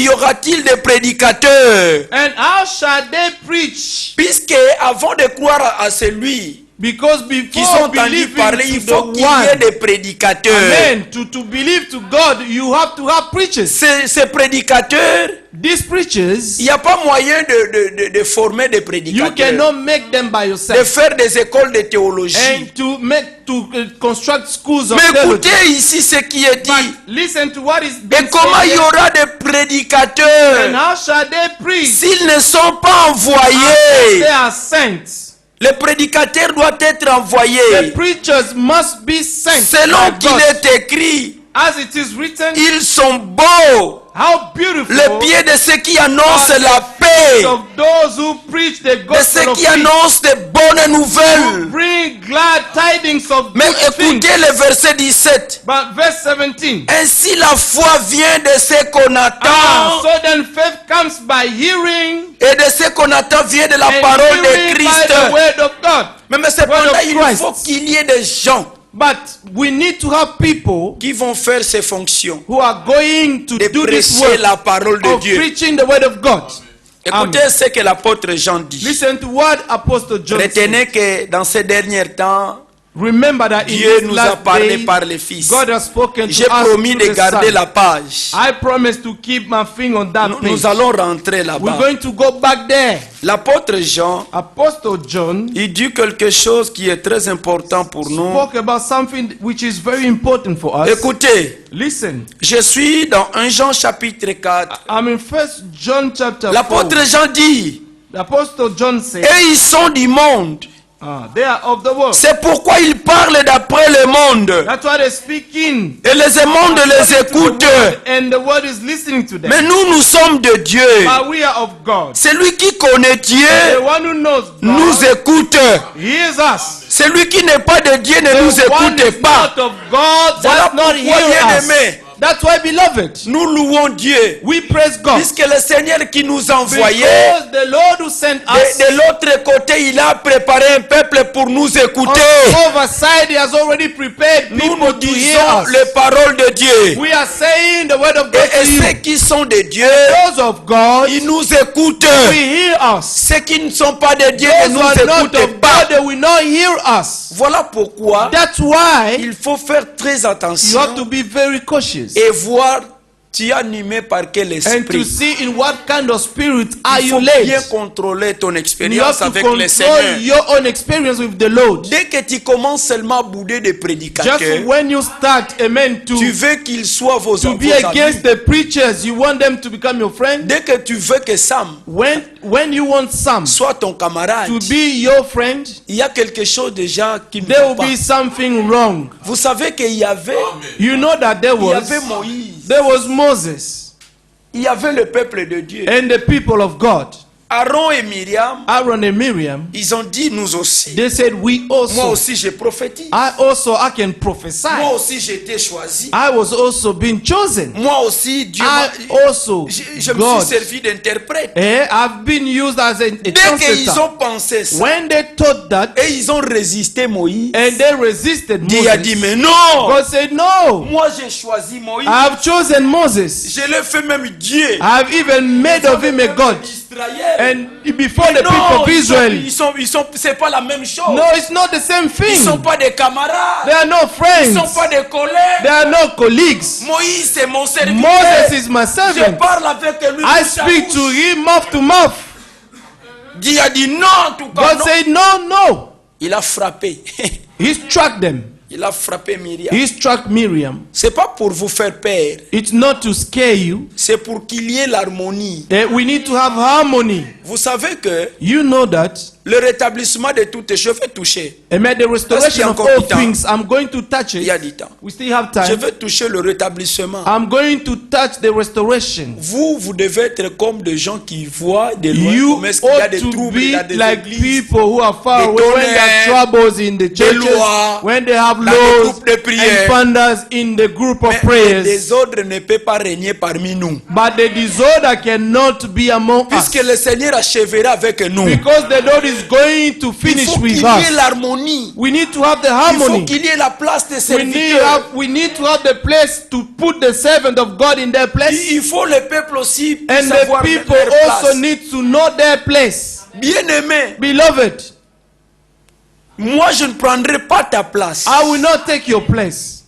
aura-t-il des prédicateurs? and how shall they preach? Puisque avant de croire à celui Because qui sont before entendus believing parler, il to faut the qu'il y ait one, des prédicateurs. amen, to believe to God, you have to have preachers. Ces prédicateurs, These preachers, il n'y a pas moyen de former des you prédicateurs, cannot make them by de yourself faire des écoles de théologie. and to construct schools of Mais theology. écoutez ici ce qui est dit. But listen to what is Et being comment said il y here. aura des And prédicateurs how shall they preach? s'ils ne sont pas Unless envoyés? they are sent. Les prédicateurs doivent être The envoyés. preachers must be sent. Selon by qu'il God. est écrit, As it is written, ils sont beaux. how beautiful Les pieds de ceux qui annoncent la paix, of those who preach the de gospel ceux of qui peace, annoncent de bonnes who nouvelles. bring glad tidings of Mais good things. écoutez le verset 17. But verse 17. Ainsi la foi vient de ce qu'on attend. So then faith comes by hearing, Et de ce qu'on attend vient de la and parole de hearing by Christ. the word of God. Mais cependant, word of il Christ. faut qu'il y ait des gens But we need to have people qui vont faire ces fonctions. who are going to De do this prêcher work la parole de of Dieu. preaching the word of God. Écoutez Amen. ce que l'apôtre Jean dit. Listen to what Apostle John said. Retenez que dans ces derniers temps, Remember that in Dieu these nous a last parlé days, par les fils. God has spoken J'ai to us promis through de the garder Son. la page. I promise to keep my finger on that page. Nous allons rentrer We're là-bas. going to go back there. L'apôtre Jean, Apostle John il dit quelque chose qui est très important pour nous. spoke about something which is very important for us. Écoutez, Listen, je suis dans 1 Jean chapitre 4. I'm in 1 John chapter 4. L'apôtre Jean dit, The Apostle John said, et ils sont du monde. they are of the world. C'est pourquoi ils parlent d'après le monde. That's why they speak in. Et les mondes les écoutent. And the world is listening to them. Mais nous sommes de Dieu. But we are of God. Celui qui connaît The Dieu one who knows nous God écoute. hears us. Celui qui n'est pas de Dieu ne The nous one écoute is pas. not of God Voilà does not pourquoi, hear us. bien-aimés, That's why, beloved, nous louons Dieu. we praise God. Puisque le Seigneur qui nous a envoyés, Because the Lord who sent us de l'autre côté, il a préparé un peuple pour nous on écouter. the other side, He has already prepared Nous people nous to hear disons us. les paroles de Dieu. We are saying the word of God Et to you. ceux qui sont de Dieu, Those of God, ils nous écoutent. we hear us. Ceux qui ne sont pas de Dieu ne Those nous who are not écoutent of pas. God, they will not hear us. Voilà pourquoi That's why il faut faire très you attention have to be very cautious et voir tu es animé par quel and to esprit. see in what kind of spirit are Il you faut led. bien contrôler ton You have expérience to avec le control Seigneur. your own experience with the Lord. Dès que tu commences seulement à bouder des Just prédicateurs, when you start, amen, tu to veux qu'ils soient vos be vos against amis. the preachers, you want them to become your friend. Dès que tu veux que Sam When you want some soit ton camarade, to be your friend, il y a quelque chose déjà qui ne there va will pas. be something wrong. Vous savez qu'il y avait, You know that il y avait Moïse, there was Moses il y avait le peuple de Dieu. and the people of God. Aaron et Myriam, Aaron and Miriam, ils ont dit nous aussi. they said, we Moi also, aussi j'ai prophétisé. I can prophesy. Moi aussi j'ai été choisi. I was also being chosen. Moi aussi Dieu I m'a... also, Je me God, suis servi d'interprète. I've been used as a Dès qu'ils translator. ont pensé ça, When they thought that, et ils ont résisté Moïse, and they resisted Dieu a dit Moses, mais non, God said, no, moi j'ai choisi Moïse. I have chosen Moses. Je l'ai fait même Dieu. I have even made of him a God. And before the people Non, of Israel, c'est pas la même chose. no, it's not the same Ils thing. sont pas des camarades. They are no Ils friends. sont pas des collègues. They are no colleagues. Moïse c'est mon serviteur. Moses is my Je servant. parle avec lui. I bouche à speak to bouche. him mouth to mouth. Dieu a dit non, en tout cas God non. said, no, no. Il a frappé. He struck them. Il a frappé Myriam. He struck Miriam. C'est pas pour vous faire peur. It's not to scare you. C'est pour qu'il y ait l'harmonie. We need to have harmony. Vous savez que You know that. le rétablissement de tout est, je vais toucher. And the restoration of all things, I'm going to touch Il y a it. du temps. We still have Je time. vais toucher le rétablissement. I'm going to touch the restoration. Vous devez être comme des gens qui voient de loin You comment est-ce qu'il y a ought des to troubles dans be des like églises. people who are far des away when there tonnerres, are troubles in the churches, lois, when they have dans des laws groupes de prière. and thunders in the group of Mais le prayers. désordre ne peut pas régner parmi nous. But the disorder cannot be among us. Puisque le Seigneur achèvera avec nous. Because the Lord is going to Il finish faut with qu'il y ait us. l'harmonie. We need to have the Il faut harmony. qu'il y ait la place des We need serviteurs. to have the place to put the servant of God in their place. Il faut le peuple aussi And the savoir people leur also place. need to know their place. Bien-aimé, Beloved, moi je ne prendrai pas ta place. I will not take your place.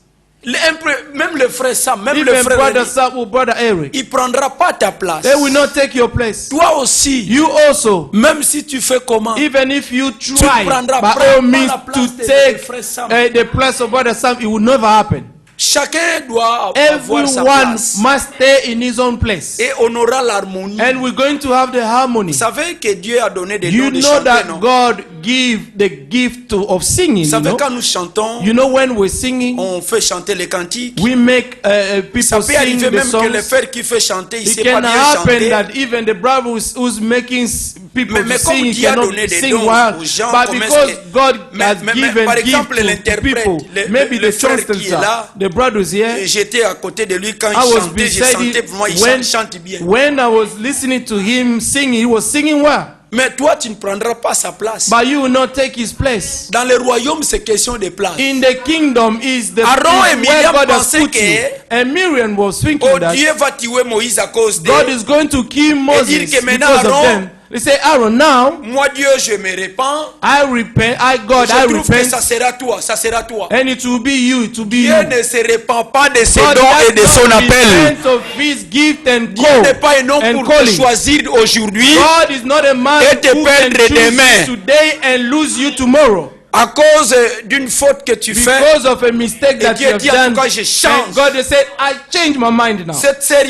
Même le frère Sam, même le Even frère brother Eli, Samuel, brother Eric, il prendra pas ta place. they will not take your place. Toi aussi, You also, même si tu fais comment, even if you try prendras by pas all means la place to de take frère Sam. the place of brother Sam, it will never happen. chacun doit avoir sa Everyone place. must stay in his own place. Et on aura l'harmonie. And we're going to have the harmony. Vous savez que Dieu a donné des You dons de know chanter, that non? God give the gift of singing. Vous You savez know? quand nous chantons, You know when we're singing, on fait chanter les cantiques. we make Ça people peut sing arriver the même que le songs. frère qui fait chanter, il It sait pas can bien happen chanter. that even the brother who's making people Mais to comme sing, he Dieu a cannot donné des sing dons well. aux gens, But comment est-ce because que- God Mais- has mais- given par gift exemple, to l'interprète, people, maybe le the frère qui translator, est là, the brothers here, Et j'étais à côté de lui quand I il was chantait, je beside sentais him vraiment il chante bien. when I was listening to him sing, he was singing well. Mais toi, tu ne prendras pas sa place. But you will not take his place. Dans le royaume, c'est question de place. In the kingdom is the Aaron is et where Miriam God has pensaient put you. que- And Miriam was thinking Oh, that Dieu va tuer Moïse à cause de... God is going to kill Moses dire que maintenant, because of Aaron- them. They say, Aaron, now Moi, Dieu, je me répands. I repent, God, Je I trouve que repent, ça sera toi, ça sera toi. and it will be you, it will be Dieu you. ne se répand pas de ses God dons does et de son not appel. repent of his gift and Dieu call n'est pas un homme and pour te calling. choisir aujourd'hui God is not a man et te who can perdre choose demain. you today and lose you tomorrow. à cause d'une faute que tu fais. Because of a mistake that Dieu you have dit, en done. tout cas, je change. And God has said, I change my mind now. Cette sœur,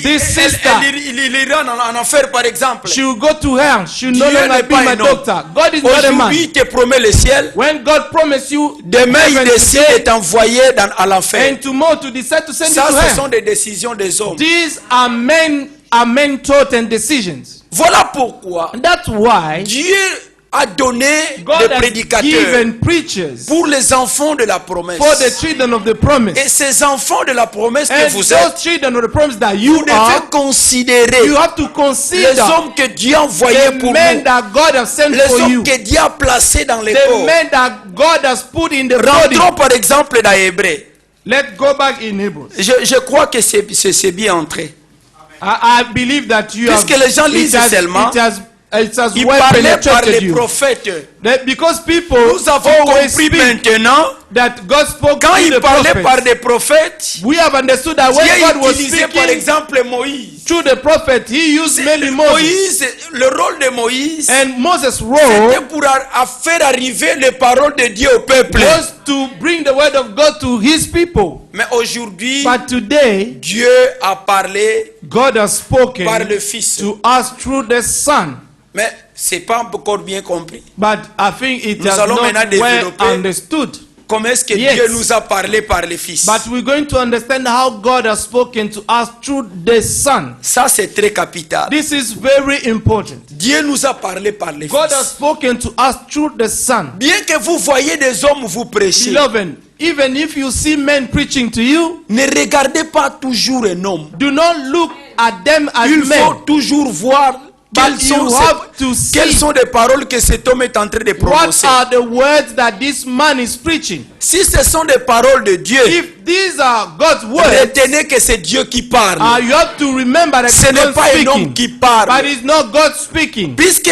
This sister, il ira en enfer, par exemple. she will go to hell. She will no Dieu longer n'est be pas my un homme. doctor. God is not a man. Aujourd'hui, il te promet le ciel. When God promised you Demain, il heaven décide today, de t'envoyer à l'enfer. and tomorrow to decide to send Ça, you to ce hell. sont des décisions des hommes. These are men thought and decisions. Voilà pourquoi And that's why Dieu a donné God des has prédicateurs given preachers pour les enfants de la promesse. for the children of the promise. Et ces enfants de la promesse que And vous those êtes, children of the promise that you vous devez are, considérer you have to les consider hommes que Dieu a envoyés the pour men nous. that God has sent Les for you. hommes que Dieu a placés dans les The corps. men that God has put in the body. Rentrons par exemple dans Hébreu. Let's go back in Hebrews. Je crois que c'est bien entré. I believe that you have. Puisque les gens lisent seulement, it has Il well parlait par penetrated les you. prophètes. Because people Nous avons always compris speak maintenant, that God spoke quand through il the parlait par prophets. des prophètes, We have understood that Dieu when God was utilisait par speaking exemple Moïse. through the prophet, He used mainly Moses. Moïse, le rôle de Moïse, And Moses' c'était role pour faire arriver les paroles de Dieu au peuple. was to bring the word of God to His people. Mais aujourd'hui, But today, Dieu a parlé God has spoken par le Fils. to us through the Son. Mais c'est pas encore bien compris. But I think it Nous has allons not maintenant well développer understood. Comment est-ce que Yes. Dieu nous a parlé par le Fils. But we're going to understand how God has spoken to us through the Son. Ça, c'est très capital. This is very important. Dieu nous a parlé par le God has Fils. spoken to us through the Son. Bien que vous voyez des hommes vous prêcher, Beloved, even if you see men preaching to you, ne regardez pas toujours un homme. do not look at them as Il faut men. toujours voir quelles But you sont, have to quelles see sont les paroles que cet homme est en train de what prononcer. are the words that this man is preaching. Si ce sont des paroles de Dieu, If these are God's words, retenez que c'est Dieu qui parle. you have to remember that Ce it's n'est God pas un homme speaking. qui But parle. it's not God speaking. Puisque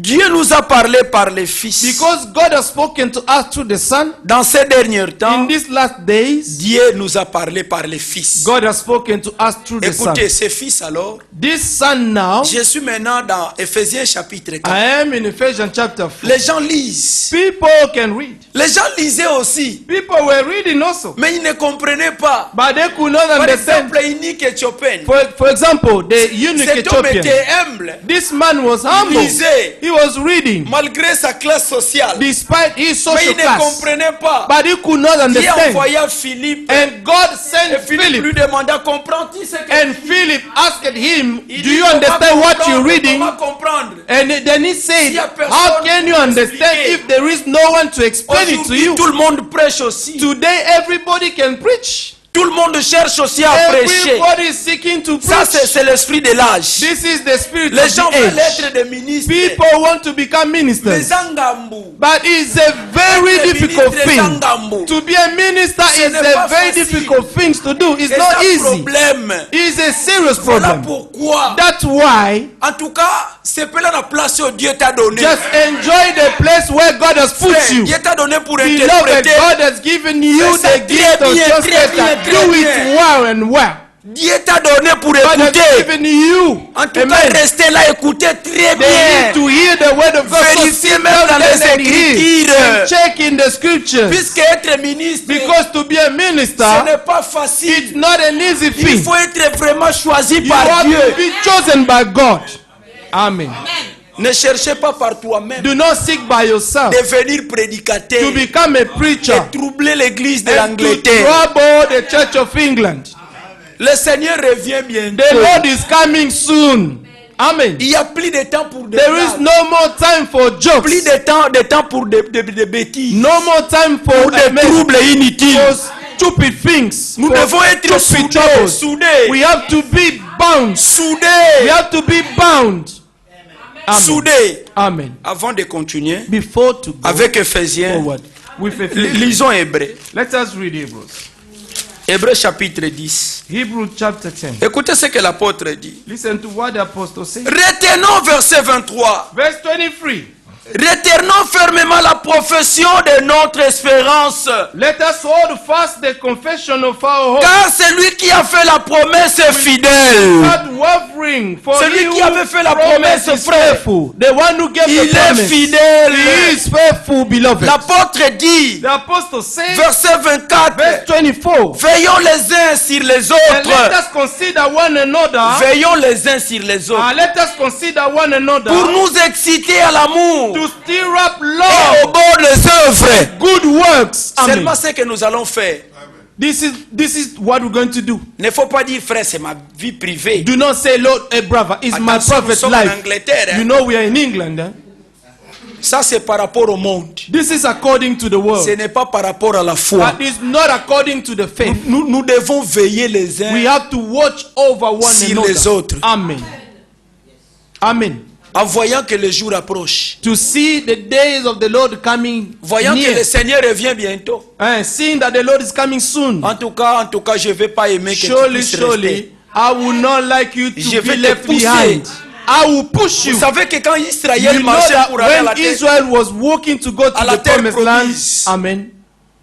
Dieu nous a parlé par les fils. Because God has spoken to us through the Son. Dans ces derniers temps, In these last days, Dieu nous a parlé par les fils. God has spoken to us through the Son. Écoutez, ces fils alors, This Son now, je suis maintenant dans Éphésiens chapitre 4. I am in Ephesians chapter 4. Les gens lisent. People can read. Les gens lisaient aussi, People were reading also, mais ils ne comprenaient pas. but they could not Par understand. exemple, Inique Éthiopien. For example, the eunuch Cet homme Ethiopian. était humble, This man was humble. lisait. He was reading malgré sa classe sociale. despite his Mais social il ne class. comprenait pas. But he could not Dieu understand. envoya Philippe. And God Et sent Philippe lui Philip. demanda, comprends-tu ce que And Philip asked him, Il do dit, you comment understand what you're comprendre, reading? comment comprendre? And then he said, S'il y a personne how can you pour understand expliquer. if there is no one to explain it to Aujourd'hui, you? tout le monde prêche aussi. Today everybody can preach. Tout le monde cherche aussi à prêcher. Everybody is seeking to Ça, preach. c'est l'esprit de l'âge. This is the spirit Les of gens the veulent age. être des ministres. People want to become Les ministers. Angambou. But it's a very Être difficult ministre des thing. Angambou. To be a minister Ce is n'est a pas very facile. difficult thing to do. It's C'est not un easy. problème. It's a serious Voilà problem. pourquoi. That's why En tout cas, c'est pas la place que Dieu t'a donné. just enjoy the place where God has put Frère, you. Dieu t'a donné pour Beloved, interpréter. God has given you Fais ça the gift très of bien, just très bien, that. très Do bien. it well and well. Dieu t'a donné pour God has écouter. given you. En tout Amen. cas, restez là, écoutez très They bien. need to hear the word of God. So Vérifiez sit même down dans les and hear Écritures. and check in the scriptures. Puisque être ministre, Because to be a ce minister, n'est pas it's facile. not an easy Il thing. faut être vraiment choisi You par have Dieu. to be chosen by God. Amen. Ne cherchez pas par toi-même. Do not seek by yourself Devenir to prédicateur become a preacher et troubler l'église de and to l'Angleterre. trouble the Church of England. Le Seigneur revient The bientôt. Lord is coming soon. Amen. Il n'y a plus de temps pour des There is blagues. no more time for jokes. Plus de temps pour des bêtises. No more time for Pour des troubles inutiles. for stupid things. Nous for devons être stupid soudés. troubles. Soudés. We have to be bound. We Soudés. have to be bound. Amen. Soudés. Amen. Avant de continuer Before to go avec Éphésiens, forward with Ephesians, lisons Hébreux. let us read Hebrews. Hébreux chapitre 10. Hebrews chapter 10. Écoutez ce que l'apôtre dit. Listen to what the apostle says. Retenons verset 23. Verse 23. Retenons fermement la profession de notre espérance. Let us hold fast the confession of our hope. Car celui qui a fait la promesse est fidèle. Not wavering, for Celui he qui who avait fait la promised promesse, is frère, faithful. The one who gave il the est promise. fidèle. He is faithful, beloved. L'apôtre dit, The apostle says, verset 24, verse 24, veillons les uns sur les and let autres. us consider one another. Veillons les uns sur les autres. Let us consider one another Pour nous exciter à l'amour to stir up et love, au bord des œuvres. good works. Amen. Seulement ce que nous allons faire. This is what we're going to do. Ne faut pas dire, frère, c'est ma vie privée. Do not say, Lord, hey brother, it's my Attention, nous private sommes en life. Angleterre. You Hein. know we are in England. Eh? Ça, c'est par rapport au monde. This is according to the world. Ce n'est pas par rapport à la foi. But it's not according to the faith. Nous devons veiller les uns We have to watch over one sur another. les autres. Amen. Amen. en voyant que le jour approche. To see the days of the Lord coming Voyant que near. le Seigneur revient bientôt. And seeing that the Lord is coming soon. En tout cas, je ne vais pas aimer que tu Surely, puisses surely, rester. I will not like you to Je vais be te left pousser. behind. I will push you. Vous savez que quand Israël You know marchait that pour aller à la when terre, Israel was walking to go to à la the terre promised land, promise. amen.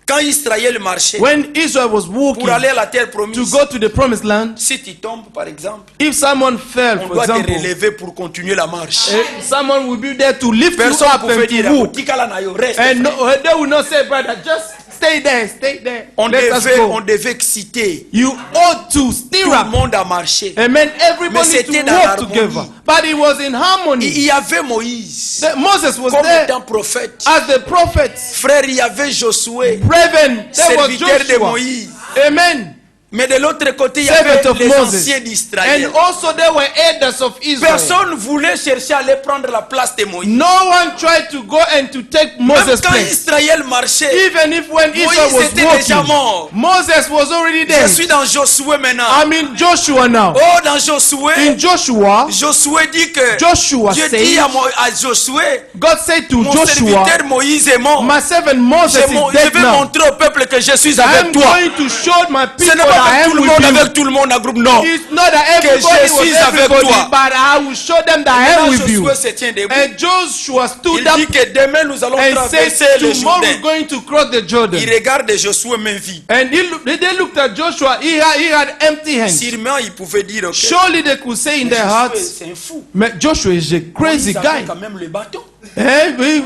quand Israël marchait When Israel was walking pour aller à la terre to promise, go to the promised land, si tu tombes par exemple, if someone fell, on for doit te example, relever pour continuer la marche. someone will be there to lift you Personne up ne pouvait and dire, to walk. Tikala na yo, reste. And no, they will not say, brother, just stay there, stay there. On Let us on go. devait exciter. You ought to stir Tout le up. monde a marché. Amen. Everybody Mais needs c'était to dans walk l'harmonie. together. But it was in harmony. Il y avait Moïse Moses was comme there étant prophète. as the prophet. Frère, il y avait Josué, Brethren, there was serviteur de Joshua. Moïse. Amen. Mais de l'autre côté, il y Servant avait of les Moses. anciens And d'Israël. also there were elders of Israel. Personne ne voulait chercher à aller prendre la place de Moïse. No one tried to go and to take Même Moses' quand place. Israël marchait, Even if when Israel Moïse était was déjà walking, mort. Moses was already Je there. suis dans Josué maintenant. I'm in Joshua now. Oh, dans Josué, In Joshua, Josué dit que Joshua Dieu said, dit à Josué, God said to mon Joshua, serviteur Moïse est mort. my servant Moses Je is dead vais now. montrer au peuple que je suis avec I'm toi. going to show my Ce people n'est pas I tout am le with monde you. avec tout le monde en groupe. Non. It's not that Que everybody je was suis avec everybody, toi. but I will show them that I am Maintenant, with you. Josué se tient debout. And Joshua stood Il up dit que demain nous allons and traverser said, le tomorrow we're Jourdain. going to cross the Jordan. Il regarde Josué main vide. And they looked at Joshua, he had empty hands. Sûrement, il pouvait dire, ok, Surely they could say in their Josué, hearts, c'est un fou. "Man, Joshua is a crazy Ils avaient guy. quand même le bateau.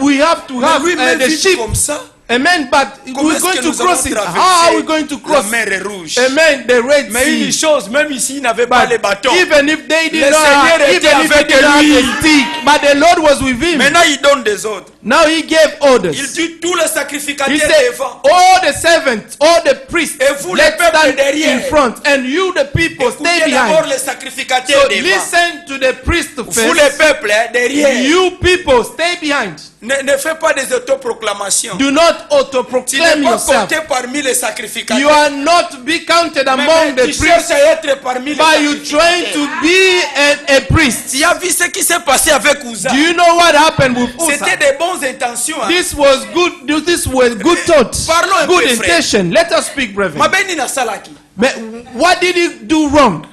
We have to have Lui, même the vide ship. comme ça. Amen. But Comment we're est-ce going que to nous cross allons it. How traverser are we going to la cross? mer est rouge? Amen. The Red Mais une Sea. chose, même ici, il n'avait pas But les bâtons. even if they did Le not have, Seigneur était even if he avec did not have lui. a stick, but the Lord was with him. Maintenant, il donne des ordres. Now he gave Il orders. dit tous les He sacrificateurs said, devant. all the servants, all the priests, Et vous, le let's peuple stand derrière. in front, and you, the people, stay Écoutez d'abord behind. les sacrificateurs So devant. listen to the priest Vous, les first. peuples, derrière. You people, stay behind. Ne faites pas des autoproclamations. Do not Tu n'es autoproclaim pas yourself. compté parmi les sacrificateurs. You are not be counted Mais among the tu priests, cherches à être parmi les but you trying sacrificateurs. to be a priest. Tu as vu ce qui s'est passé avec Uza. Do you know what happened with C'était Uzzah? des bonnes intentions. Hein. This was good. This was good thoughts, Parlons un good peu, frère. intention. Let us speak, brethren. Mabeni na salaki. But what did he do wrong?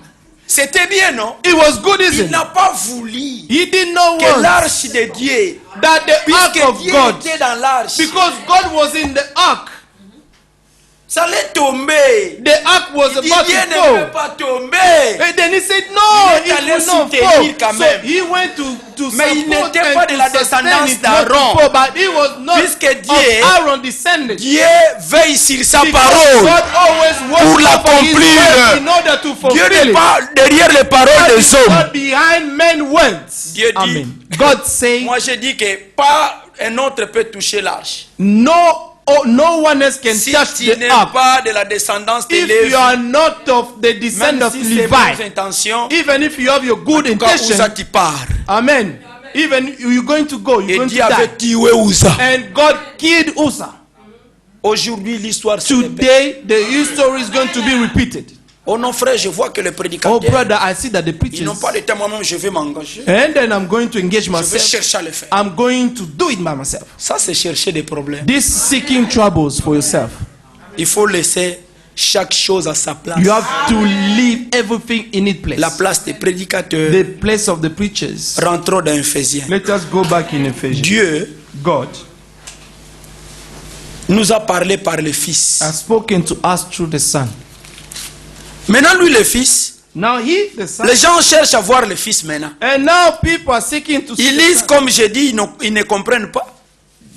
C'était bien, non? It was good, Il isn't it? n'a pas voulu He did not que want l'arche de Dieu, that the ark puisque of Dieu God, était dans l'arche, because God was in the ark, ça allait tomber. the ark was Il dit, about Dieu to ne fall. peut pas tomber. And then he said, no, Il est it allé will not soutenir fall. quand So même. he went to Mais il support n'était pas and de la to sustain descendance it not to d'Aaron. fall, but he was not Puisque of Dieu- Aaron descended. Dieu veille sur sa Because parole. God always pour watches over his l'accomplir. word in order to Dieu fulfill n'est it. pas derrière les paroles des hommes. Not behind men's words. Dieu dit- Amen. God say, Moi, je dis que pas un autre peut toucher l'arche. no one else can Si touch tu the n'es ark. pas de la descendance de If Lévi, you are not of the descent même of si c'est bonnes Levi, intentions, even if you have your good en tout cas, intention, Uza tu pars. amen. Even you're going to go, you're Et going to Dieu avait die. tué Uza. And God killed Uzzah. Aujourd'hui, l'histoire se répète. Today, the history is going to be repeated. Oh non, frère, je vois que les Oh, prédicateurs, brother, I see that the ils n'ont preachers. pas le temps. Moi-même, je vais m'engager. And then I'm going to engage Je vais myself. chercher à le faire. I'm going to do it by myself. Ça, c'est chercher des problèmes. This seeking troubles for yourself. Il faut laisser chaque chose à sa place. You have to leave everything in its place. La place des prédicateurs. The place of the preachers. Rentrons dans Ephésiens. Let us go back in Ephesians. Dieu God nous a parlé par le Fils. has spoken to us through the Son. Maintenant, lui, le Fils, Now he, the Son, les gens cherchent à voir le Fils maintenant. and now people are seeking to see Ils the lisent Son. comme j'ai dit, ils ne comprennent pas.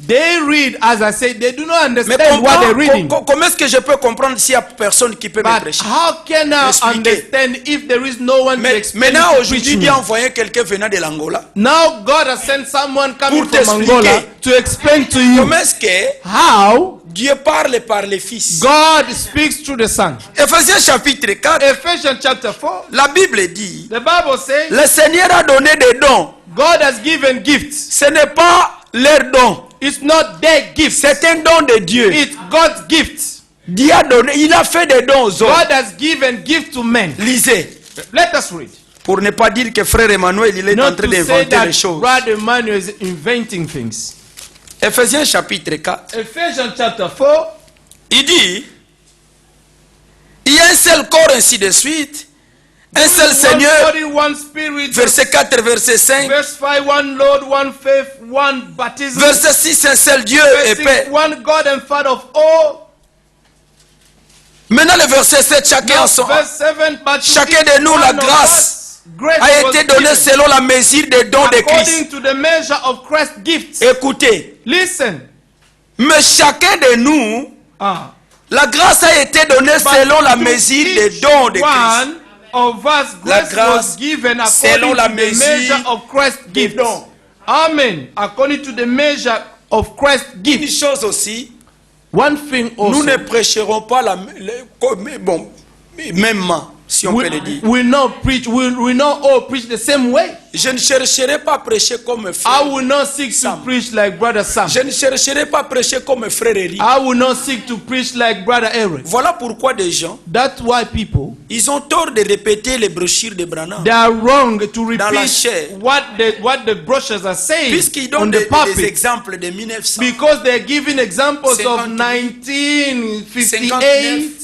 They read, as I said, they do not Mais understand what they're reading. comment est-ce que je peux comprendre s'il n'y a personne qui peut me But prêcher? how can I Expliquer. understand if there is no one to Mais explain maintenant, it to aujourd'hui, preach me? Dieu a envoyé quelqu'un venant de l'Angola. Now God has sent someone coming Pour from t'expliquer. Angola to explain to you Comment est-ce que how Dieu parle par le Fils? God speaks through the Son. Ephésiens chapitre 4, Ephesians chapter 4, la Bible dit, the Bible says le Seigneur a donné des dons. God has given gifts. Ce n'est pas leur don, It's not their gifts. c'est un don de Dieu. It's God's gifts. Dieu a donné, il a fait des dons aux hommes. God has given gifts to men. Lisez. Let us read. Pour ne pas dire que frère Emmanuel, il est en Not train to say d'inventer that les choses. Brother Emmanuel is inventing things. Ephésiens chapitre 4, Ephesians chapter 4, il dit, il y a un seul corps, ainsi de suite, un seul one Seigneur, body, one spirit, verset 4, verset 5, verse 5, one Lord, one faith, one baptism, verset 6, un seul Dieu et verse 6, Père. one God and Father of all. Maintenant le verset 7, chacun, Now, en son, verse 7, but to chacun each de nous, one la of grâce us, grace a was été donnée given selon la mesure des dons de Christ. according to the measure of Christ's gifts. Écoutez, Listen. mais chacun de nous, Ah. la grâce a été donnée But selon la to mesure des each dons de Christ. one of us, La grace grâce was given selon according la to the mesure measure of Christ's des gifts. dons. Amen. According to the measure of Christ's Une gifts. chose aussi, One thing nous also. ne prêcherons pas bon, mêmement, si on peut le dire. We not preach. We not all preach the same way. Je ne chercherai pas à prêcher comme I frère. will not seek to Sam. preach like Brother Sam. Je ne chercherai pas à prêcher comme frère Eric. I will not seek to preach like Brother Eric. Voilà pourquoi des gens, That's why people, ils ont tort de répéter les brochures de Branham. they are wrong to Dans la repeat chair. what the brochures are saying Puisqu'ils on donnent the des pulpit. exemples de 1900. Because they're giving examples of 59, 1958, Or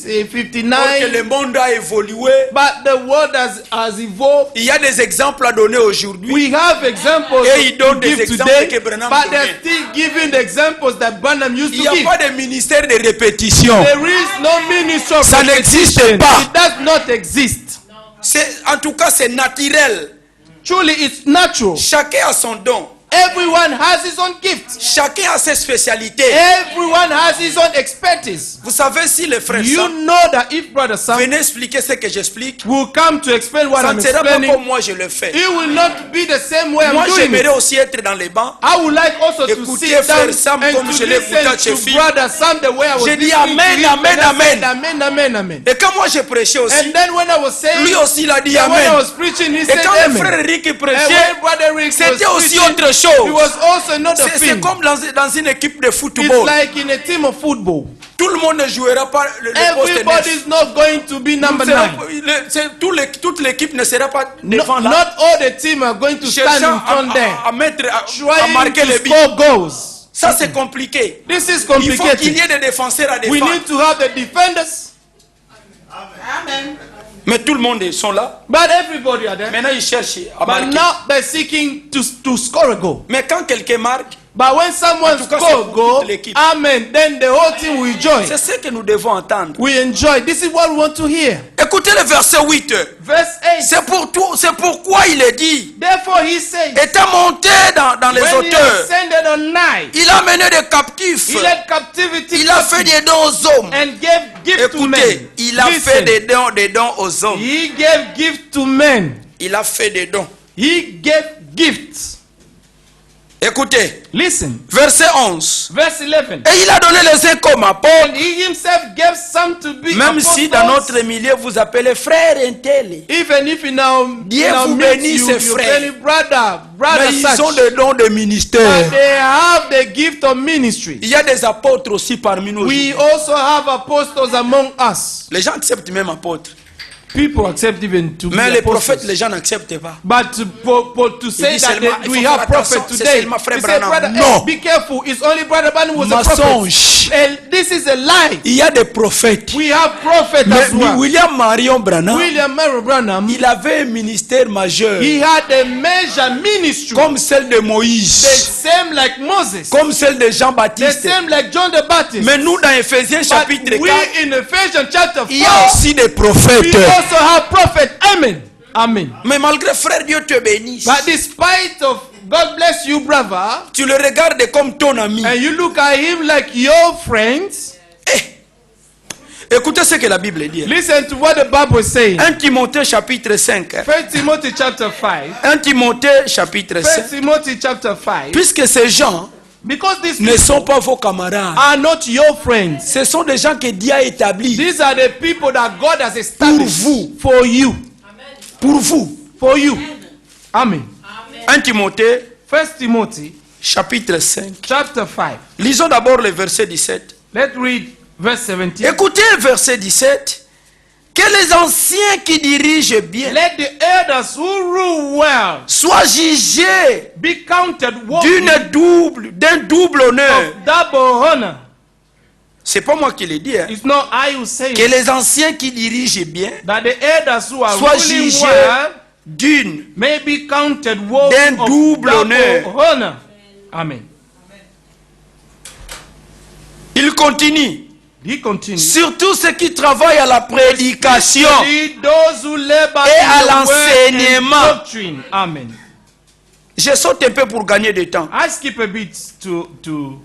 que 59. le monde a évolué. But the world has evolved. Il y a des exemples à donner aujourd'hui. We have examples Et ils to donnent des give exemples today, que Branham but they're donnait. still giving the examples that Branham used Il n'y to a give. pas de ministère de répétition. There is no ministry of Ça n'existe repetition. pas. It does not exist. En tout cas, c'est naturel. Truly, it's natural. Chacun a son don. Everyone has his own gift. Chacun a ses spécialités. Everyone has his own expertise. Vous savez, si le frère You Sam know that if Brother Sam venait expliquer ce que j'explique, will come to explain what ça I'm ne sera pas explaining, comme moi je le fais. it will not be the same way Moi, I'm doing j'aimerais it. aussi être dans les bancs. I would like also to Écoutez sit frère down Sam and comme to je l'ai écouté à listen to Sheffield. Brother Sam the way I was J'ai dit listening amen, to him. amen, And I said, amen. amen, amen, amen. Et quand moi je prêchais aussi, And then when I was saying, lui aussi il a dit and when I amen. was preaching, he Et said quand le amen. frère Eric And prêchait, when Brother Rick was c'était aussi preaching, autre it chose. was also another C'est thing. comme dans une équipe de It's football. like in a team of football. Tout le monde ne jouera pas le poste Everybody 9. is not going to be number 9. Toute l'équipe ne sera pas No, devant là. not all the team are going to stand Cherchant in front there, à trying marquer to les buts. score goals. Ça c'est compliqué. This is Il faut qu'il y complicated. ait des défenseurs à We défendre. need to have the defenders, Mais tout le monde sont là. but everybody are there. Maintenant ils cherchent à But marquer. now they're seeking to score a goal. Mais quand quelqu'un marque, But when someone En tout cas, scores c'est a pour goal, toute l'équipe. amen, then the whole team will join. c'est ce que nous devons entendre. We enjoy. This is what we want to hear. Écoutez le verset 8. Verse 8. C'est pourquoi il est dit, Therefore he says, étant monté dans les when he hauteurs, ascended on night, il a mené des captifs. he led captivity Il a fait captive des dons aux hommes. and gave gift to men. Écoutez, il a Listen. fait des dons aux hommes. He gave gift to men. Il a fait des dons. He gave gifts. Écoutez, Listen. verset 11. Verse 11. Et il a donné les uns comme apôtres, And he himself gave some to be même si dans apostles, notre milieu vous appelez frère intel. even if in our, Dieu in our vous midst bénisse, you, you frères. any brother Mais ils ont such, des dons de ministère. but they have the gift of ministry. Il y a des apôtres aussi parmi nous. We aujourd'hui. also have apostles among us. Les gens acceptent même apôtres. People accept even to Mais be les prophètes, apostles. les gens n'acceptent pas. But to say dit that seulement, il we faut have faire prophet attention, c'est today, seulement frère we say, Branham. brother, Non. hey, be careful. It's only brother Branham who was a prophet. Mensonge. And this is a lie. Il y a des prophètes. We have prophets Mais as well. William Marion Branham, William Mary Branham, il avait un ministère majeur, he had a major ministry, comme celle de the Moïse, same like Moses, comme celle de the Jean-Baptiste. same like John the Baptist. Mais nous, dans Ephésiens But chapitre 4, we in Ephesians chapter 4, il y a aussi des prophètes. we also have prophets. Amen. Amen. Mais malgré frère, Dieu te bénisse. But despite of God bless you, brother, Tu le regardes comme ton ami. and you look at him like your friend, Écoutez ce que la Bible dit. listen to what the Bible is saying. 1 Timothée chapitre 5. 1 Timothy chapter 5. 1 Timothée chapitre 1 5. Timothy chapter 5. Puisque ces gens Because these ne people sont pas vos camarades. are not your friends. Ce sont des gens que Dieu a établis These are the people that God has pour established vous. for you. Pour vous. For you. Amen. 1 Timothée 1 Timothy chapitre 5. chapter 5. Lisons d'abord le verset 17. Let's read verse 17. Écoutez le verset 17. Que les anciens qui dirigent bien Let the elders who rule well soient jugés be counted worthy d'un double honneur. of double honor. C'est pas moi qui le dis. Hein. It's not I who say Que it. les anciens qui dirigent bien That the elders who are soient ruling jugés well d'une. may be counted worthy d'un of double honneur. honor. Amen. Il continue. He continues. Surtout ceux qui travaillent à la prédication. Especially those who labor Et in à the word l'enseignement. and doctrine. Amen. Je saute un peu pour gagner du temps. I skip a bit to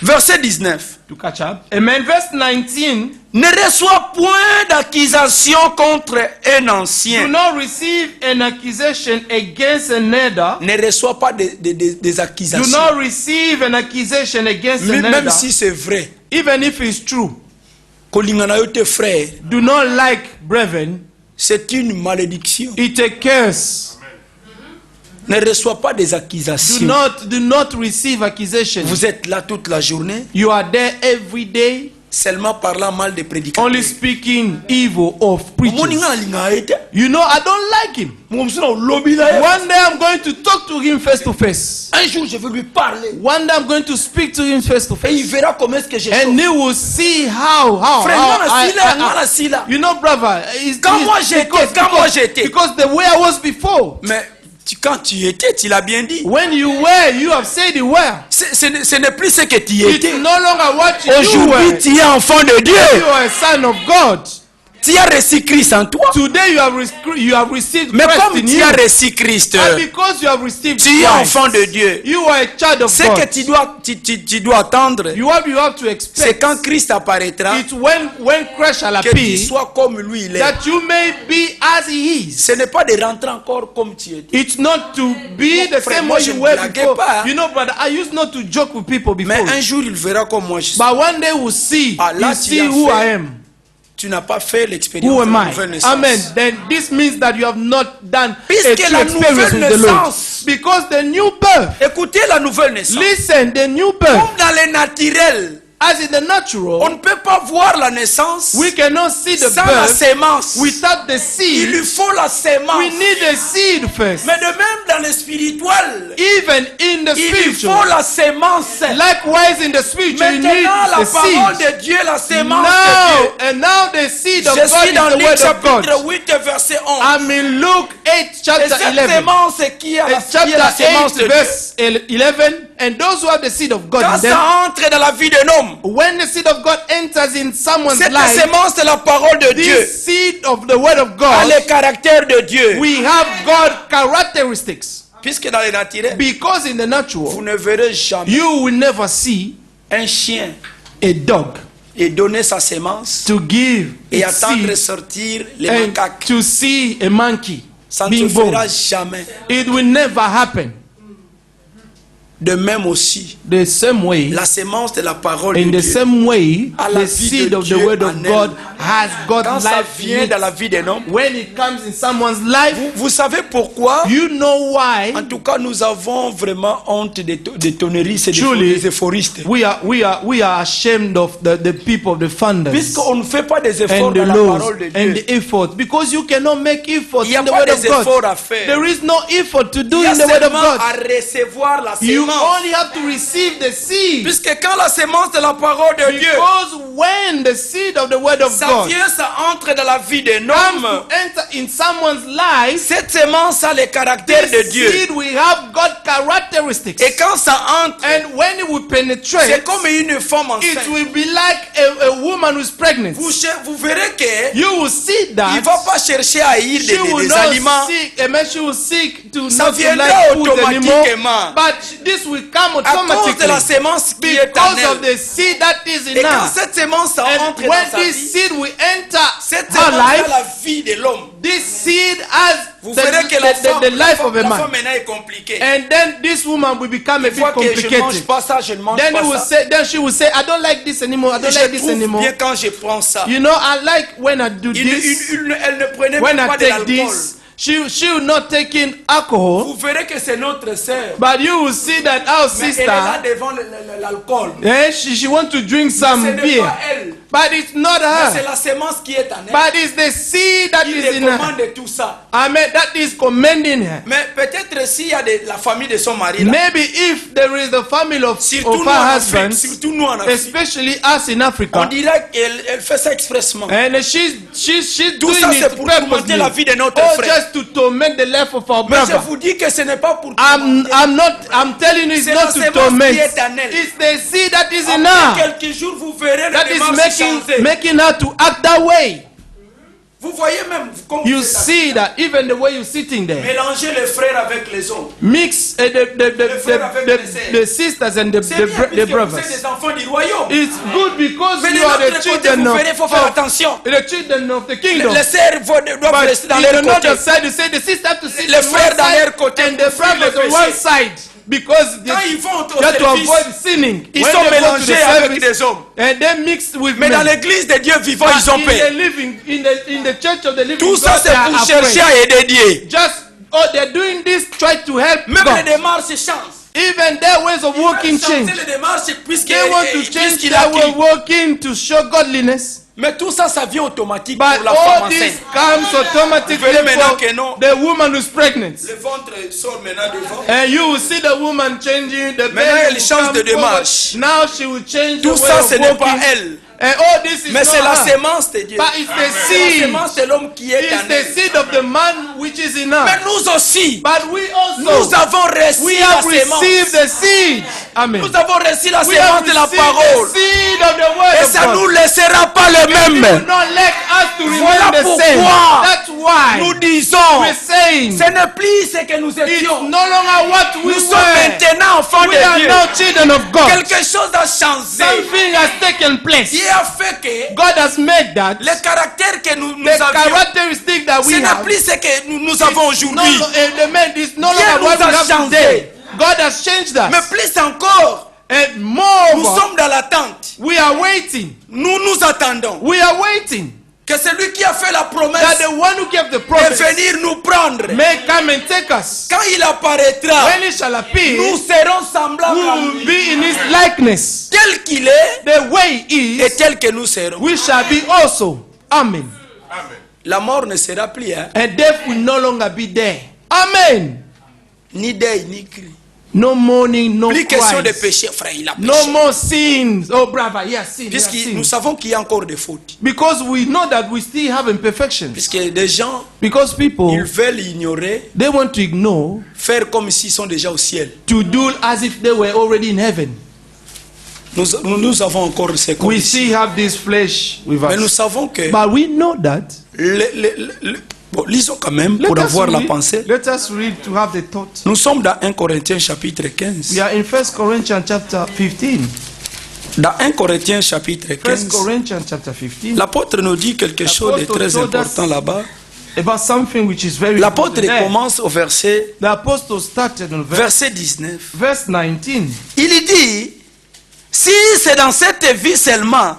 Verset 19. catch up. Amen. Verse 19. Ne reçoit point d'accusation contre un Do ancien. not receive an accusation against another. Ne reçoit pas des Do accusations. not receive an accusation against Même another. si c'est vrai. Even if it's true. Kolingana yo te frère. Do not like brethren. C'est une malédiction. It's a curse. Ne reçois pas des Do accusations. not receive accusations. Vous êtes là toute la journée, You are there every day, seulement parlant mal des prédicateurs. only speaking evil of preachers. You know, I don't like him. One day I'm going to talk to him face to face. Un jour, je vais lui parler. One day I'm going to speak to him face to Et il face. verra comment est-ce que je And suis. he will see how you know, brother, Quand moi j'étais, because the way I was before. Mais quand tu étais, tu l'as bien dit. When you were, you have said it well. Ce n'est plus ce que tu It's étais. no longer what you Aujourd'hui, were. tu es enfant de Dieu. You are a son of God. Tu as reçu Christ en toi. Today you have received Mais Christ comme in tu you. as reçu Christ, And because you have received tu es Christ, enfant de Dieu. you are a child of Ce que God. tu dois attendre, You have to c'est expect quand Christ apparaîtra, it's when Christ shall que tu appear sois comme lui il est. that you may be as he is. Ce n'est pas de rentrer encore comme tu étais. It's not to be the Frère, same moi, way je you ne were blaguais before. pas. You know, brother, I used not to joke with people before. Mais un jour, il verra comme moi je suis. But one day we'll see, Ah, là, you tu see as who fait. I am. Tu n'as pas fait l'expérience Who de am la I? nouvelle naissance. Amen. Then this means that you have not done a Puisque true la experience nouvelle with the Lord. naissance- Because the new birth, Écoutez la nouvelle naissance. listen, the new birth, Comme dans les naturels, as in the on natural, ne peut pas voir la naissance we cannot see the sans la birth sémence. without the Il seed. lui faut la sémence. We need the seed first. Mais de même dans le spirituel, Even in the il lui faut spiritual, la sémence. likewise in the spiritual, you need Maintenant, la the parole seed. de Dieu, la sémence de Now, Dieu. and now the seed of Je God suis is dans the Luc word of God. chapitre 8, verset 11. I'm in Luke 8, Et chapter cette 11. sémence qui est la Chapter sémence de 8, Dieu. verse 11. And those who have the seed of God Quand in them, ça entre dans la vie d'un homme, when the seed of God enters in someone's cette life, sémence de la parole de Dieu this seed of the word of a God, le caractère de Dieu. we have God characteristics. Puisque dans les naturels, Because in the vous natural, ne verrez jamais you will never see un chien a dog et donner sa sémence to give et its attendre seed sortir les and macaques. to see a monkey Ça ne being se born. fera jamais. It will never happen. De même aussi, The same way, la sémence de la parole in de the Dieu, same way, à la the vie seed de of the Dieu word en of elle. God has quand God's ça life vient in dans it. la vie d'un homme, When it comes in someone's life, vous savez pourquoi? you know why. En tout cas, nous avons vraiment honte des tonneristes et Truly, des éphoristes. We are ashamed of the people, the funders, Puisqu'on ne fait pas des efforts and dans the la laws parole de and Dieu. the effort, because you cannot make effort Il n'y a in the pas word of des efforts à God. faire. There is no effort to do Il y a in the word of seulement God. à recevoir la You sémence. only have to receive the seed. Puisque quand la sémence de la parole de Dieu, Because when the seed of the word of ça God vient, ça entre dans la vie d'un comes homme. to enter in someone's life, Cette sémence a le caractère de this Dieu. seed will have God characteristics. Et quand ça entre, And when it will c'est penetrate, comme une femme it enceinte. will be like a woman who's pregnant. Vous verrez que You will see il that ne va pas chercher à haïr she will des not aliments. seek, amen, she will seek to Ça not to viendra like food automatiquement. anymore. But this will come À cause de la automatically sémence qui est en because of elle. the seed that is Et in quand her. cette sémence ça And entre dans when sa this vie, seed will enter cette her sémence a life, la vie de l'homme. this seed has Vous the, verrez que the life of a la man. femme maintenant est compliquée. And then this woman will become a Une bit fois que je ne mange complicated. pas ça, je ne mange Then, pas ça. then she will say, I don't like this anymore. I don't like Je this trouve anymore. bien quand je prends ça. You know, I like when I do this. Elle ne prenait When même I pas de take l'alcool. this, she will not take in alcohol. Vous verrez que c'est notre sœur. But you will see that our Mais elle est là sister, devant l'alcool. she want to drink Ce some n'est beer. pas elle. But it's not Mais c'est her. la sémence qui est en elle. But it's the seed that Il is in est her. commande tout ça. I mean, that is commending her. Mais peut-être s'il y a la famille de son mari là, Maybe if there is the family of surtout nous her en husband, Afrique, surtout nous en Afrique, especially us in on Africa, dirait qu'elle fait ça expressement. and she's Tout doing ça c'est it pour tourmenter purposely. la vie de notre Oh, frère. just to torment the life of our Mais je brother. vous dis que ce n'est pas pour I'm tourmenter. telling you, it's C'est not la to sémence torment. qui est en elle. It's the seed that is in Après her quelques jours, vous verrez that le is démarche changer. making her to act that way. Vous voyez même comme You vous êtes see that even the way you're sitting there, mélanger les frères avec les autres. mix the sisters and C'est bien the puisque vous êtes brothers. des enfants du royaume. It's good because Mais de you are the l'autre côté, children vous of verrez, il faut faire attention. the children of the kingdom. Les sœurs doivent But rester dans in leur côté. another side, you say the sister have to sit Les on frères one dans side leur côté and the pour fuir brothers les on one péchés. side because Quand ils vont au you have to service, avoid sinning. ils When sont they go to the mélangés avec service, des hommes. and they mixed with Mais dans men. l'église de Dieu vivant, ils ont in paix. the living in the church of the living Tout ça, God, c'est they are pour afraid. chercher à aider Dieu. Just Oh, they're doing this, try to help Même God. les démarches changent. Even their ways of walking change. Les démarches They want to change their way of walking to show godliness. Mais tout ça, ça vient automatique But pour la all femme this enceinte. comes automatically Vous verrez maintenant que for non. the woman who's pregnant. Le ventre sort maintenant devant. And you will see the woman changing, the Maintenant, baby elle will change come de démarche. forward. Now she will change Tout the way ça, of ce n'est pas walking. elle. And all this is Mais c'est not la her. sémence de Dieu. But it's the La seed. sémence de l'homme qui est It's en the elle. seed of the man which is in us. Mais nous aussi, But we nous also, avons reçu we la have sémence. received the seed. Amen. Nous avons reçu la We sémence have de la received parole. the seed of the word Et of ça ne God. nous laissera pas le It will même. not let us to remain Voilà the same. pourquoi That's why Nous disons, we're saying ce n'est plus ce que nous it's étions. no longer what we Nous sommes were. maintenant enfants We de are Dieu. now children of God. Quelque chose a changé. Something has taken place. Dieu a fait que God has made that le caractère que nous the avions, characteristic that ce we n'est have plus ce que nous avons no, aujourd'hui. the man is no Dieu longer what nous we a have changé. today. God has changed Mais us. plus encore, And nous moreover, sommes dans l'attente. we are waiting. Nous nous attendons We are waiting que celui qui a fait la that promesse the one who gave the de promise venir nous prendre, may come and take us. quand il apparaîtra, When he shall appear, nous serons semblables à we will lui. be in his likeness. Tel qu'il est The way he et is, tel que nous serons. we shall be also. Amen. La mort ne sera plus, hein? And death will no longer be there. Amen. Ni deuil, ni cri. No mourning, no Plus question de cries. péché, frère, il a péché. No more sins. Oh, brother, yes, sin. Yes, Puisque nous sin. savons qu'il y a encore des fautes. Because we know that we still have imperfections. Puisque des gens, Because people, ils veulent ignorer, they want to ignore, faire comme s'ils sont déjà au ciel. to do as if they were already in heaven. Nous avons encore ces We conditions. still have this flesh with Mais nous us. savons que... But we know that. Bon, lisons quand même Let pour us avoir la read- pensée. Let us read to have the thought. Nous sommes dans 1 Corinthiens chapitre 15. We are in 1 Corinthians chapter 15. Dans 1 Corinthiens chapitre 1 15, Corinthians chapter 15. l'apôtre nous dit quelque chose de très important là-bas. About something which is very L'apôtre important there. commence au verset, The apostle started on verset 19. verse 19. Il dit, si c'est dans cette vie seulement